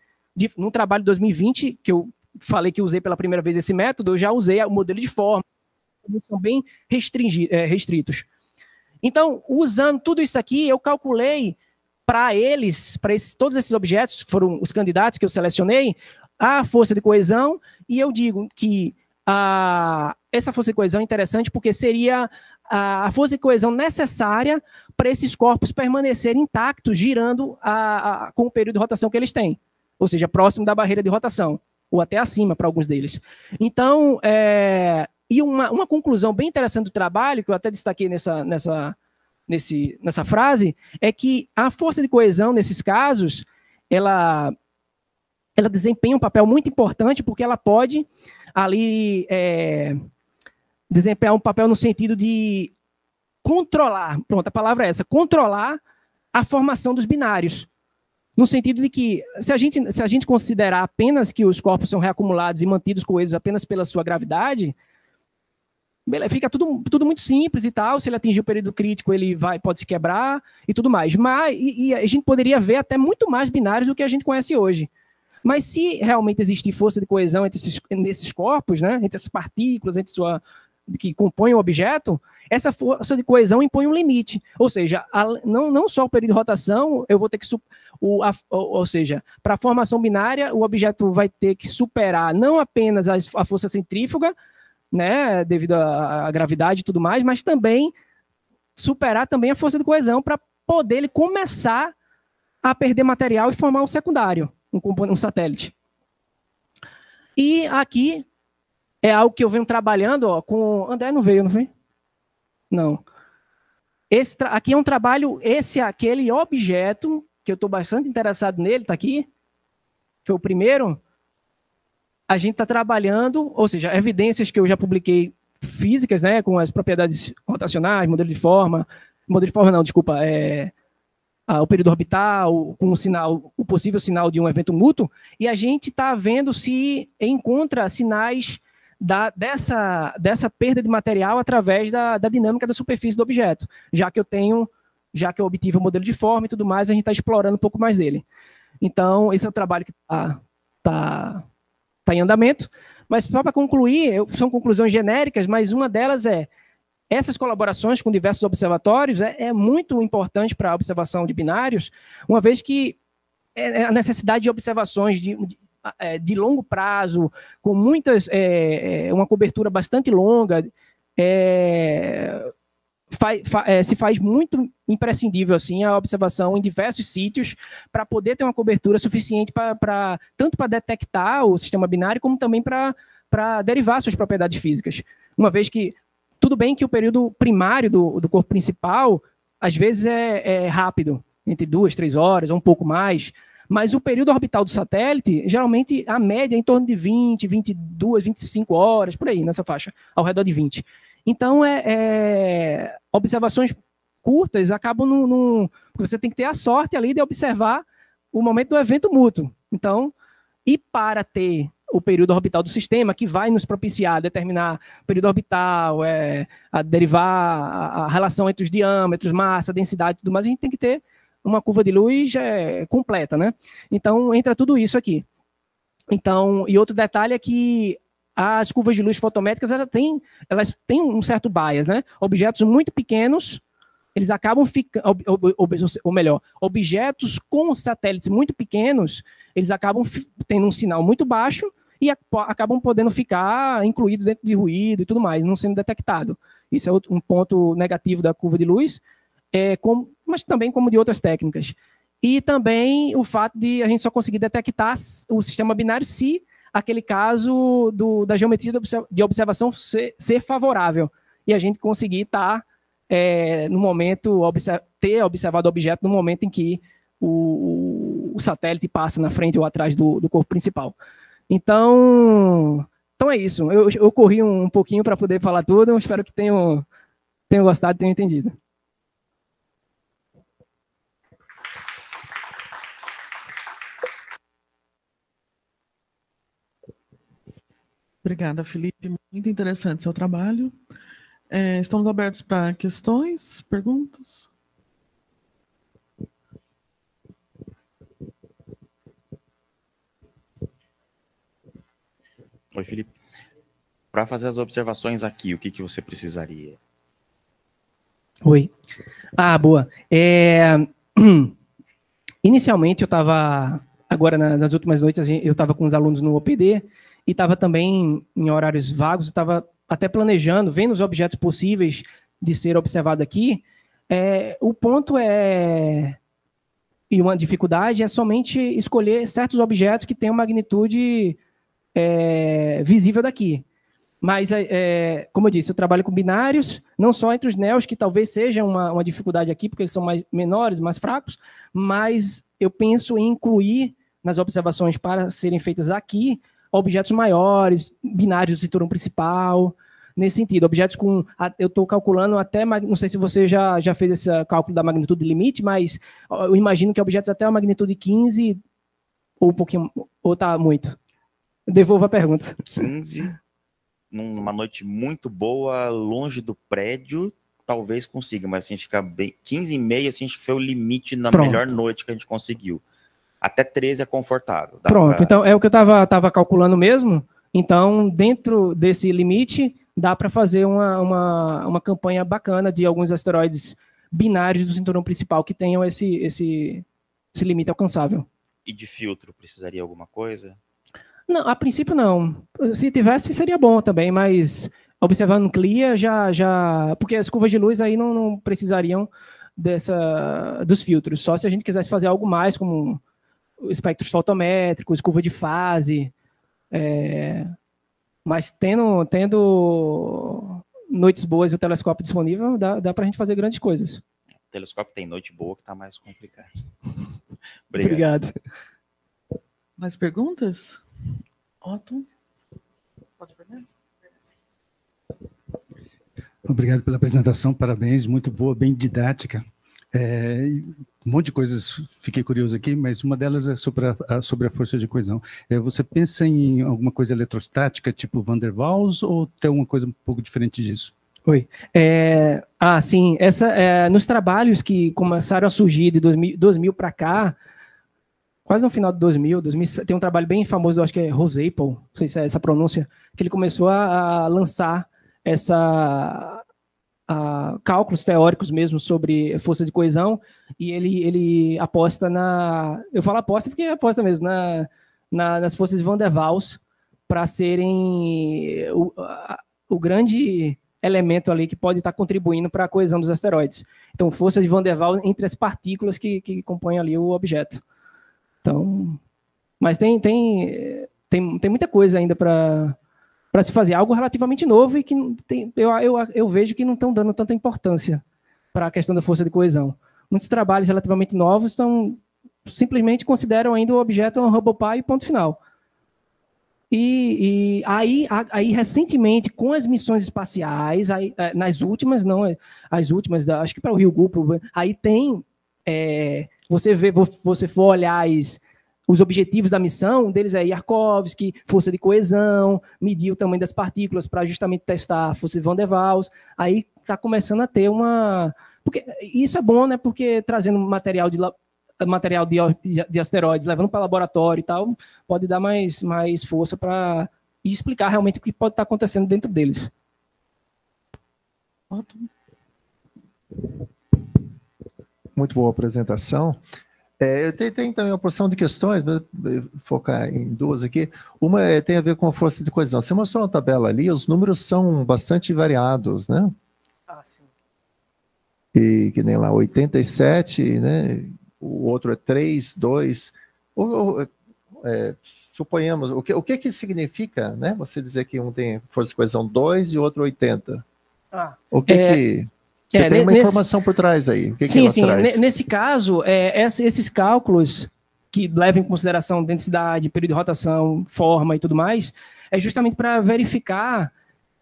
No trabalho de 2020, que eu falei que usei pela primeira vez esse método, eu já usei o modelo de forma. Eles são bem restritos. Então, usando tudo isso aqui, eu calculei para todos esses objetos, que foram os candidatos que eu selecionei, a força de coesão, e eu digo que essa força de coesão é interessante porque seria a força de coesão necessária para esses corpos permanecerem intactos, girando com o período de rotação que eles têm, ou seja, próximo da barreira de rotação, ou até acima para alguns deles. Então, e uma conclusão bem interessante do trabalho, que eu até destaquei nessa frase, é que a força de coesão, nesses casos, ela desempenha um papel muito importante, porque ela pode ali desempenhar um papel no sentido de controlar, pronto, a palavra é essa, controlar a formação dos binários. No sentido de que, se a gente considerar apenas que os corpos são reacumulados e mantidos coesos apenas pela sua gravidade, fica tudo muito simples e tal. Se ele atingir o período crítico, ele pode se quebrar e tudo mais. E a gente poderia ver até muito mais binários do que a gente conhece hoje. Mas se realmente existir força de coesão nesses corpos, né, entre essas partículas, que compõem o objeto, essa força de coesão impõe um limite. Ou seja, não só o período de rotação, eu vou ter que... ou seja, para a formação binária, o objeto vai ter que superar não apenas a força centrífuga, né, devido à gravidade e tudo mais, mas também superar também a força de coesão para poder ele começar a perder material e formar um secundário, um satélite. E aqui é algo que eu venho trabalhando com... André não veio, não foi? Não. Aqui é um trabalho, aquele objeto, que eu estou bastante interessado nele, está aqui, foi o primeiro. A gente está trabalhando, ou seja, evidências que eu já publiquei físicas, né, com as propriedades rotacionais, modelo de forma não, desculpa, o período orbital, com o possível sinal de um evento mútuo, e a gente está vendo se encontra sinais dessa perda de material através da dinâmica da superfície do objeto, já que eu obtive o modelo de forma e tudo mais, a gente está explorando um pouco mais dele. Então, esse é o trabalho que está em andamento, mas só para concluir, são conclusões genéricas, mas uma delas essas colaborações com diversos observatórios é muito importante para a observação de binários, uma vez que a necessidade de observações de longo prazo, com uma cobertura bastante longa, se faz muito imprescindível assim, a observação em diversos sítios para poder ter uma cobertura suficiente tanto para detectar o sistema binário, como também para derivar suas propriedades físicas. Uma vez que, tudo bem que o período primário do corpo principal, às vezes é rápido, entre 2, 3 horas, ou um pouco mais, mas o período orbital do satélite, geralmente, a média é em torno de 20, 22, 25 horas, por aí, nessa faixa, ao redor de 20. Então, observações curtas acabam porque você tem que ter a sorte ali de observar o momento do evento mútuo. Então, e para ter o período orbital do sistema, que vai nos propiciar a determinar o período orbital, a derivar a relação entre os diâmetros, massa, densidade e tudo mais, a gente tem que ter uma curva de luz completa, né? Então, entra tudo isso aqui. Então, e outro detalhe é que as curvas de luz fotométricas elas têm um certo bias, né? Objetos muito pequenos, eles acabam ficando, ou melhor, objetos com satélites muito pequenos, eles acabam tendo um sinal muito baixo e acabam podendo ficar incluídos dentro de ruído e tudo mais, não sendo detectado. Isso é um ponto negativo da curva de luz, mas também como de outras técnicas. E também o fato de a gente só conseguir detectar o sistema binário se aquele caso da geometria de observação ser favorável, e a gente conseguir estar, no momento, ter observado o objeto no momento em que o satélite passa na frente ou atrás do corpo principal. Então é isso. Eu corri um pouquinho para poder falar tudo, espero que tenham gostado e tenham entendido. Obrigada, Felipe. Muito interessante seu trabalho. Estamos abertos para questões, perguntas? Oi, Felipe. Para fazer as observações aqui, o que você precisaria? Oi. Boa. Inicialmente, eu estava, agora nas últimas noites, eu estava com os alunos no OPD e estava também em horários vagos, estava até planejando, vendo os objetos possíveis de ser observado aqui. O ponto e uma dificuldade é somente escolher certos objetos que tenham magnitude visível daqui. Mas, como eu disse, eu trabalho com binários, não só entre os NEOs, que talvez seja uma dificuldade aqui, porque eles são menores, mais fracos, mas eu penso em incluir nas observações para serem feitas aqui objetos maiores, binários do cinturão principal, nesse sentido. Objetos com... Eu estou calculando até... Não sei se você já fez esse cálculo da magnitude limite, mas eu imagino que objetos até a magnitude 15 ou um pouquinho... Ou está muito? Devolvo a pergunta. 15... Numa noite muito boa, longe do prédio, talvez consiga, mas se a gente ficar bem... 15,5, assim, acho que foi o limite na melhor noite que a gente conseguiu. Até 13 é confortável. Pronto, então é o que eu estava calculando mesmo. Então, dentro desse limite, dá para fazer uma campanha bacana de alguns asteroides binários do cinturão principal que tenham esse limite alcançável. E de filtro, precisaria alguma coisa? Não, a princípio não. Se tivesse, seria bom também, mas observando CLIA, porque as curvas de luz aí não precisariam dos filtros, só se a gente quisesse fazer algo mais, como espectros fotométricos, curva de fase, mas tendo noites boas e o telescópio disponível, dá para a gente fazer grandes coisas. O telescópio tem noite boa que está mais complicado. Obrigado. Mais perguntas? Otto? Pode perguntar? Obrigado pela apresentação, parabéns, muito boa, bem didática. Um monte de coisas fiquei curioso aqui, mas uma delas é sobre a força de coesão. Você pensa em alguma coisa eletrostática, tipo Van der Waals, ou tem uma coisa um pouco diferente disso? Oi. Sim. Nos trabalhos que começaram a surgir de 2000 para cá, quase no final de 2000, tem um trabalho bem famoso, eu acho que é Rosapel, não sei se é essa pronúncia, que ele começou a lançar cálculos teóricos mesmo sobre força de coesão, e ele aposta eu falo aposta porque é aposta mesmo, nas forças de Van der Waals, para serem o grande elemento ali que pode estar contribuindo para a coesão dos asteroides. Então, força de Van der Waals entre as partículas que compõem ali o objeto. Então, mas tem muita coisa ainda para se fazer, algo relativamente novo e que eu vejo que não estão dando tanta importância para a questão da força de coesão. Muitos trabalhos relativamente novos simplesmente consideram ainda o objeto um Hubble Pi e ponto final. E aí, recentemente, com as missões espaciais, nas últimas, acho que para o Ryugu, aí tem... você for olhar os objetivos da missão, um deles é Yarkovsky, força de coesão, medir o tamanho das partículas para justamente testar a força de Van der Waals. Aí está começando a ter porque isso é bom, né? Porque trazendo material de asteroides, levando para laboratório e tal, pode dar mais força para explicar realmente o que pode estar acontecendo dentro deles. Muito boa apresentação. Tem também uma porção de questões, mas focar em duas aqui. Uma tem a ver com a força de coesão. Você mostrou na tabela ali, os números são bastante variados, né? Ah, sim. E que nem lá, 87, né? O outro é 3, 2. Suponhamos, o que significa, né? Você dizer que um tem força de coesão 2 e o outro 80. O que Você tem uma informação por trás aí. O que sim, ela sim. traz? Nesse caso, esses cálculos que levam em consideração densidade, período de rotação, forma e tudo mais, é justamente para verificar.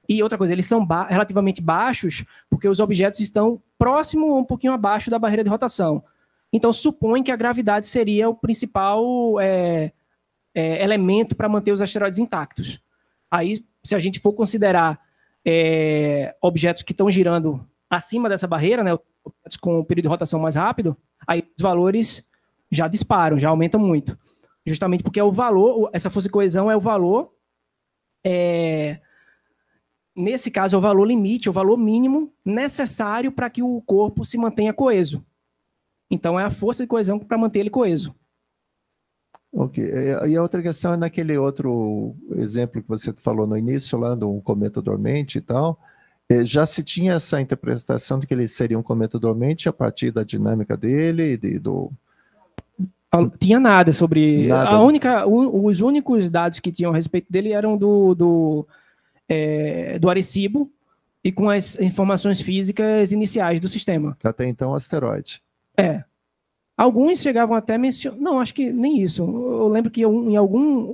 E outra coisa, eles são relativamente baixos porque os objetos estão próximo ou um pouquinho abaixo da barreira de rotação. Então, supõe que a gravidade seria o principal elemento para manter os asteroides intactos. Aí, se a gente for considerar objetos que estão girando acima dessa barreira, né, com o período de rotação mais rápido, aí os valores já disparam, já aumentam muito. Justamente porque é o valor, essa força de coesão é o valor, nesse caso, é o valor limite, o valor mínimo necessário para que o corpo se mantenha coeso. Então, é a força de coesão para manter ele coeso. Ok. E a outra questão é naquele outro exemplo que você falou no início, lá do cometa dormente e tal. Já se tinha essa interpretação de que ele seria um cometa dormente a partir da dinâmica dele, Não tinha nada sobre... Nada. Os únicos dados que tinham a respeito dele eram do Arecibo e com as informações físicas iniciais do sistema. Até então, asteroide. Alguns chegavam até a mencionar... Não, acho que nem isso. Eu lembro que em algum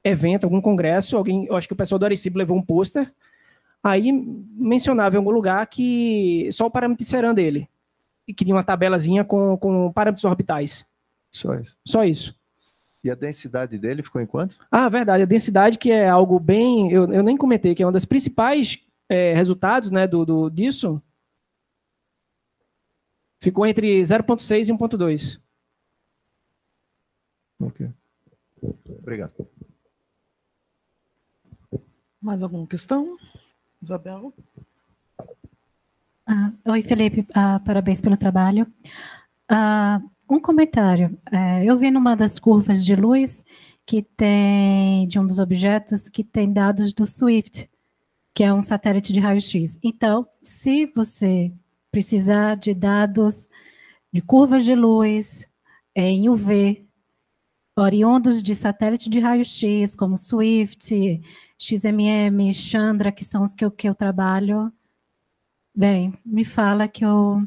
evento, algum congresso, eu acho que o pessoal do Arecibo levou um pôster, aí mencionava em algum lugar que só o parâmetro de Ceran dele, e que tinha uma tabelazinha com parâmetros orbitais. Só isso. Só isso. E a densidade dele ficou em quanto? Ah, verdade. A densidade, que é algo bem... Eu nem comentei, que é um dos principais resultados, né, disso, ficou entre 0,6 e 1,2. Ok. Obrigado. Mais alguma questão? Isabel? Oi, Felipe. Parabéns pelo trabalho. Um comentário. Eu vi numa das curvas de luz que tem, de um dos objetos, que tem dados do SWIFT, que é um satélite de raio-x. Então, se você precisar de dados de curvas de luz em UV, oriundos de satélite de raio-x, como SWIFT, XMM, Chandra, que são os que eu trabalho, bem, me fala que eu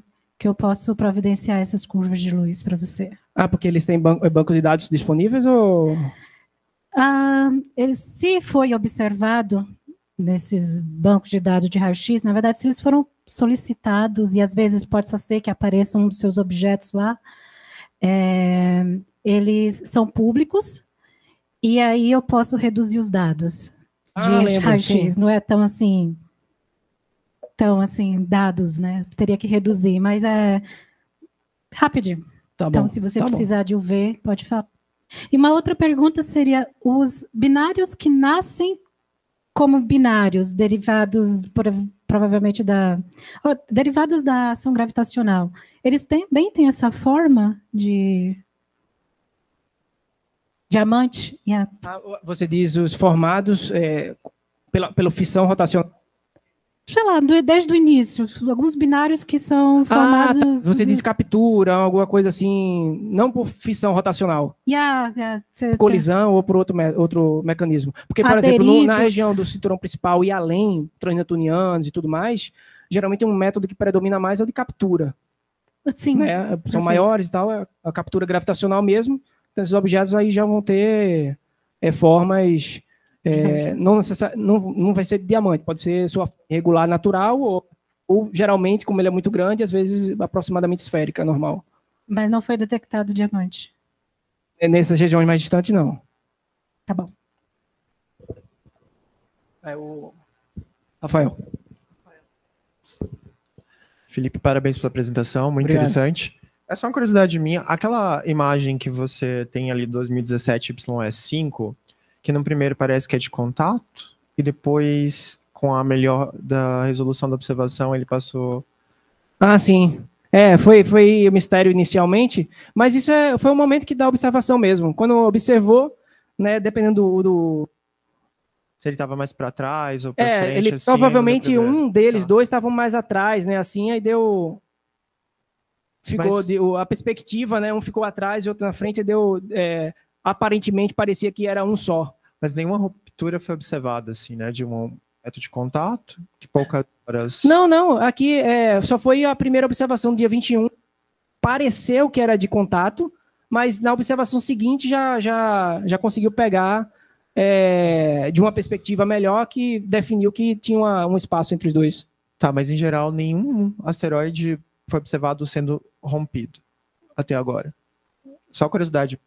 posso providenciar essas curvas de luz para você. Porque eles têm banco de dados disponíveis ou... Se foi observado nesses bancos de dados de raio-x, na verdade, se eles foram solicitados, e às vezes pode ser que apareça um dos seus objetos lá, eles são públicos, e aí eu posso reduzir os dados de raio-x. Não é tão assim, dados, né? Teria que reduzir, mas é rapidinho. Tá bom. Então, se você precisar de UV, pode falar. E uma outra pergunta seria, os binários que nascem como binários, derivados provavelmente derivados da ação gravitacional, eles também têm essa forma de diamante? Você diz os formados pela fissão rotacional? Sei lá, desde o início, alguns binários que são formados... Tá. Você diz captura, alguma coisa assim, não por fissão rotacional. Colisão ou por outro mecanismo. Porque, por exemplo, na região do cinturão principal e além, transneptunianos e tudo mais, geralmente um método que predomina mais é o de captura. Sim. Né? São maiores e tal, é a captura gravitacional mesmo. Então, esses objetos aí já vão ter formas... não vai ser diamante, pode ser sua regular natural ou geralmente, como ele é muito grande, às vezes aproximadamente esférica, normal. Mas não foi detectado diamante? Nessas regiões mais distantes, não. Tá bom. O Rafael. Felipe, parabéns pela apresentação, muito Obrigado. Interessante. É só uma curiosidade minha, aquela imagem que você tem ali 2017 YS5, que no primeiro parece que é de contato, e depois, com a melhor da resolução da observação, ele passou... Sim. Foi mistério inicialmente, mas isso foi um momento que dá observação mesmo. Quando observou, né, dependendo do Se ele estava mais para trás ou para frente, ele assim, provavelmente não deu pra ver. um deles, Tá. dois estavam mais atrás, né, assim, aí ficou Mas- a perspectiva, né, um ficou atrás e outro na frente, e aparentemente parecia que era um só. Mas nenhuma ruptura foi observada, assim, né? De um método de contato, que poucas horas... Não, aqui só foi a primeira observação do dia 21. Pareceu que era de contato, mas na observação seguinte já conseguiu pegar de uma perspectiva melhor que definiu que tinha um espaço entre os dois. Tá, mas em geral nenhum asteroide foi observado sendo rompido até agora. Só curiosidade,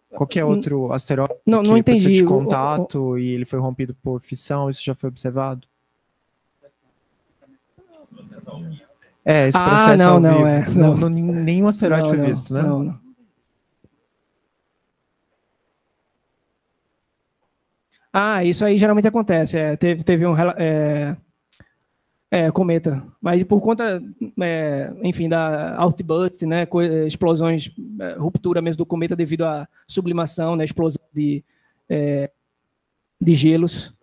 qualquer outro asteroide Não que entendi. precisa de contato e ele foi rompido por fissão, isso já foi observado? Esse processo ao vivo. Nenhum asteroide foi visto, né? Não. Isso aí geralmente acontece. Teve um cometa, mas por conta, enfim, da outburst, né, explosões, ruptura mesmo do cometa devido à sublimação, né, explosão de gelos.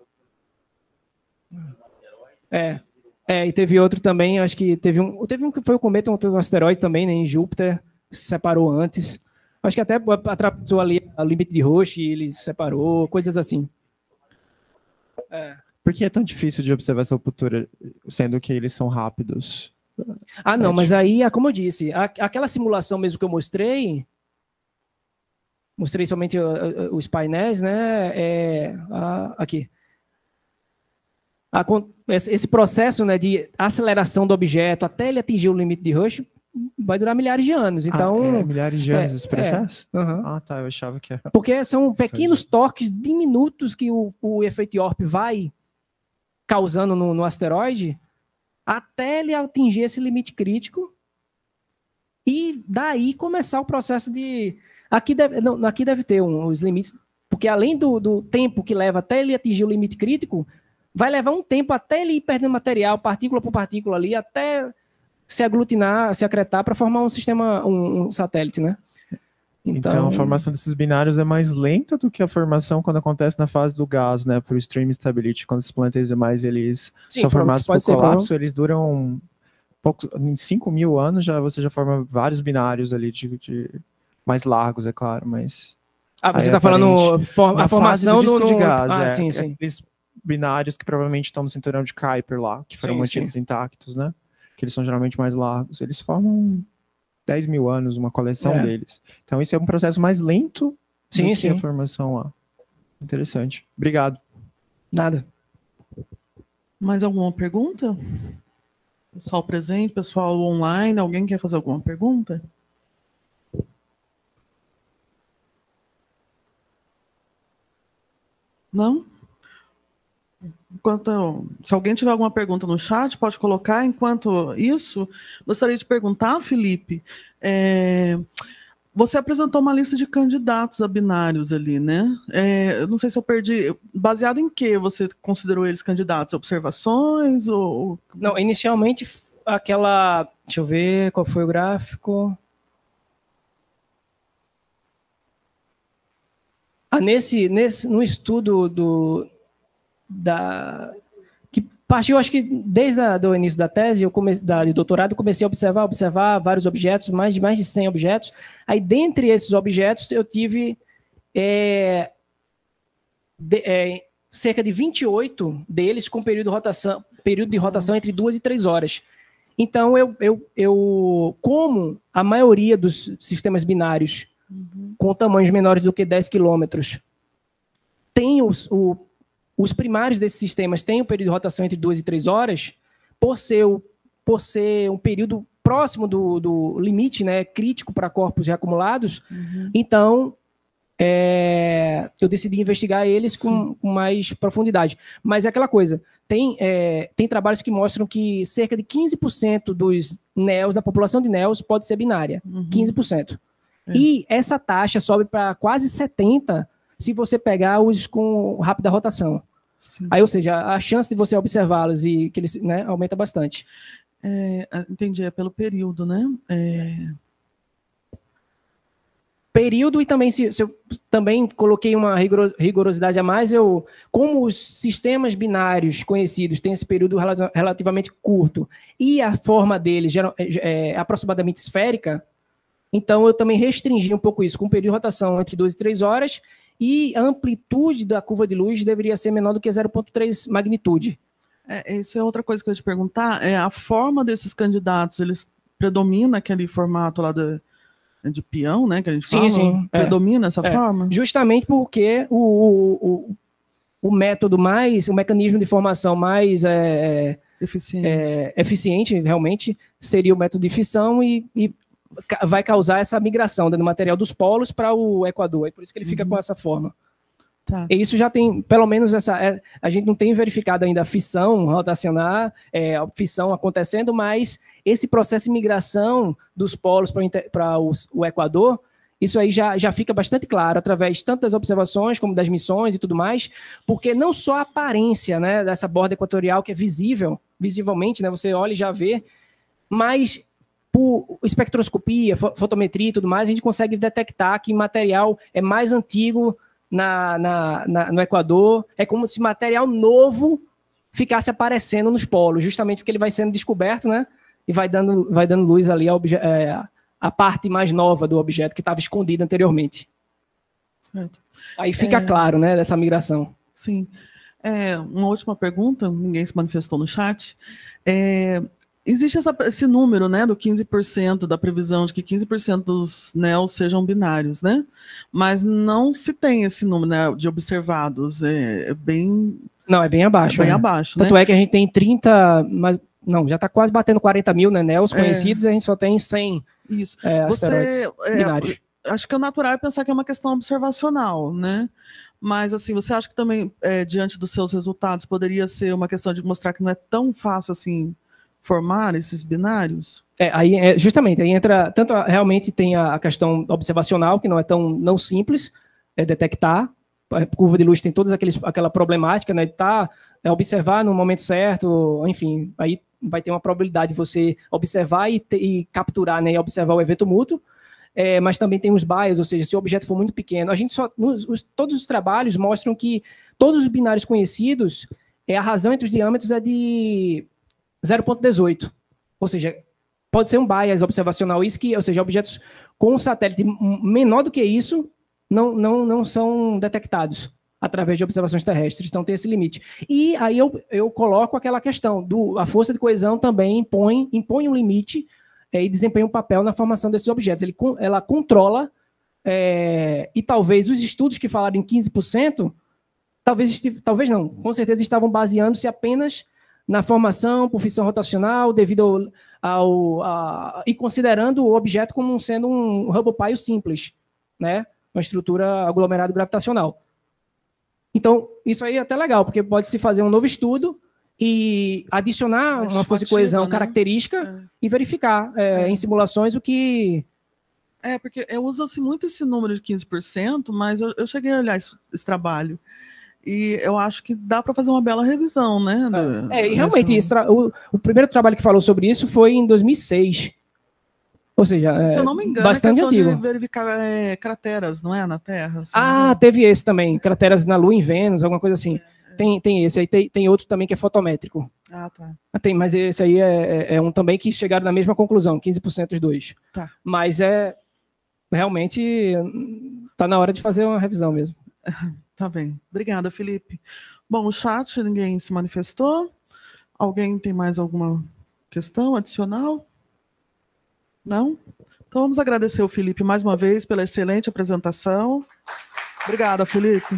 E teve outro também, acho que teve um que foi o cometa, um asteroide também, né, em Júpiter, se separou antes. Acho que até atravessou ali o limite de Roche e ele se separou, coisas assim. Por que é tão difícil de observar essa ruptura, sendo que eles são rápidos? Não, mas aí, como eu disse, aquela simulação mesmo que eu mostrei somente os painéis, né, aqui. Esse processo, né, de aceleração do objeto até ele atingir o limite de Rush vai durar milhares de anos. Então, milhares de anos esse processo? Uhum. Tá, eu achava que era... Porque são pequenos toques diminutos que o efeito Yorp vai causando no asteroide até ele atingir esse limite crítico e daí começar o processo de... Aqui deve ter os limites, porque além do tempo que leva até ele atingir o limite crítico, vai levar um tempo até ele ir perdendo material, partícula por partícula ali, até se aglutinar, se acretar para formar um sistema, um satélite, né? Então, a formação desses binários é mais lenta do que a formação quando acontece na fase do gás, né? Para o stream stability, quando esses planetesimais eles são formados por colapso, eles duram em 5.000 anos, você já forma vários binários ali de mais largos, é claro, mas... você está falando a formação do disco de gás, sim. Aqueles binários que provavelmente estão no cinturão de Kuiper lá, que foram mantidos intactos, né? Que eles são geralmente mais largos. Eles formam 10.000 anos, uma coleção deles. Então, esse é um processo mais lento do que a formação lá. Interessante. Obrigado. Nada. Mais alguma pergunta? Pessoal presente, pessoal online, alguém quer fazer alguma pergunta? Não? Se alguém tiver alguma pergunta no chat, pode colocar. Enquanto isso, gostaria de perguntar, Felipe, você apresentou uma lista de candidatos a binários ali, né? Eu não sei se eu perdi. Baseado em que você considerou eles candidatos? Observações? Não, inicialmente aquela... Deixa eu ver qual foi o gráfico. No estudo que partiu, acho que desde o início da tese, de doutorado, eu comecei a observar vários objetos, mais de 100 objetos. Aí, dentre esses objetos, eu tive cerca de 28 deles com período de rotação entre 2 e 3 horas. Então, como a maioria dos sistemas binários com tamanhos menores do que 10 quilômetros tem os primários desses sistemas têm um período de rotação entre 2 e 3 horas, por ser um período próximo do limite, né, crítico para corpos reacumulados, então eu decidi investigar eles com mais profundidade. Mas é aquela coisa, tem trabalhos que mostram que cerca de 15% dos NEOs, da população de NEOs, pode ser binária. 15%. E essa taxa sobe para quase 70% se você pegar os com rápida rotação. Aí, ou seja, a chance de você observá-los e que eles, né, aumenta bastante. Entendi, é pelo período, né? Período, e também, se eu também coloquei uma rigorosidade a mais, como os sistemas binários conhecidos têm esse período relativamente curto e a forma deles é aproximadamente esférica, então eu também restringi um pouco isso, com um período de rotação entre 2 e 3 horas, e a amplitude da curva de luz deveria ser menor do que 0,3 magnitude. Isso é outra coisa que eu ia te perguntar, a forma desses candidatos, eles predominam aquele formato lá de peão, né, que a gente fala? Sim. Predomina essa forma? Justamente porque o método o mecanismo de formação mais eficiente, realmente, seria o método de fissão e vai causar essa migração do material dos polos para o Equador. É por isso que ele fica com essa forma. Tá. E isso já tem, pelo menos, a gente não tem verificado ainda a fissão rotacional, a fissão acontecendo, mas esse processo de migração dos polos para o Equador, isso aí já fica bastante claro, através tanto das observações como das missões e tudo mais, porque não só a aparência, né, dessa borda equatorial, que é visivelmente, né, você olha e já vê, mas por espectroscopia, fotometria e tudo mais, a gente consegue detectar que material é mais antigo no Equador, é como se material novo ficasse aparecendo nos polos, justamente porque ele vai sendo descoberto, né? E vai dando luz ali a parte mais nova do objeto que estava escondida anteriormente. Certo. Aí fica claro, né, dessa migração. Sim. Uma última pergunta, ninguém se manifestou no chat. Existe esse número, né, do 15%, da previsão de que 15% dos NEOs sejam binários, né? Mas não se tem esse número, né, de observados. É bem... Não, é bem abaixo. É bem abaixo, Tanto né? é que a gente tem 30... Não, já está quase batendo 40 mil, né, NEOs conhecidos, a gente só tem 100 asteroides binários. Acho que o natural é pensar que é uma questão observacional, né? Mas, assim, você acha que também, diante dos seus resultados, poderia ser uma questão de mostrar que não é tão fácil, assim, formar esses binários? Justamente, aí entra, realmente tem a questão observacional, que não é não simples detectar. A curva de luz tem toda aquela problemática, né, de observar no momento certo, enfim, aí vai ter uma probabilidade de você observar e capturar, né, e observar o evento mútuo, mas também tem os bias, ou seja, se o objeto for muito pequeno, a gente todos os trabalhos mostram que todos os binários conhecidos, a razão entre os diâmetros é de 0,18, ou seja, pode ser um bias observacional, ou seja, objetos com satélite menor do que isso não são detectados através de observações terrestres, então tem esse limite. E aí eu coloco aquela questão, a força de coesão também impõe um limite e desempenha um papel na formação desses objetos. Ela controla, e talvez os estudos que falaram em 15%, talvez não, com certeza estavam baseando-se apenas na formação por fissão rotacional, devido e considerando o objeto como sendo um Hubble Pile simples, né? Uma estrutura aglomerada gravitacional. Então, isso aí é até legal, porque pode-se fazer um novo estudo e adicionar uma força de coesão, né, característica e verificar em simulações o que... Porque usa-se muito esse número de 15%, mas eu cheguei a olhar esse trabalho. E eu acho que dá para fazer uma bela revisão, né? E realmente, o primeiro trabalho que falou sobre isso foi em 2006. Ou seja, se eu não me engano, bastante antigo. De verificar crateras, não é? Na Terra. Teve esse também, crateras na Lua, em Vênus, alguma coisa assim. Tem esse, aí tem outro também que é fotométrico. Tá. Mas esse aí é um também que chegaram na mesma conclusão, 15% dos dois. Tá. Mas realmente está na hora de fazer uma revisão mesmo. Tá bem. Obrigada, Felipe. Bom, o chat, ninguém se manifestou. Alguém tem mais alguma questão adicional? Não? Então vamos agradecer o Felipe mais uma vez pela excelente apresentação. Obrigada, Felipe.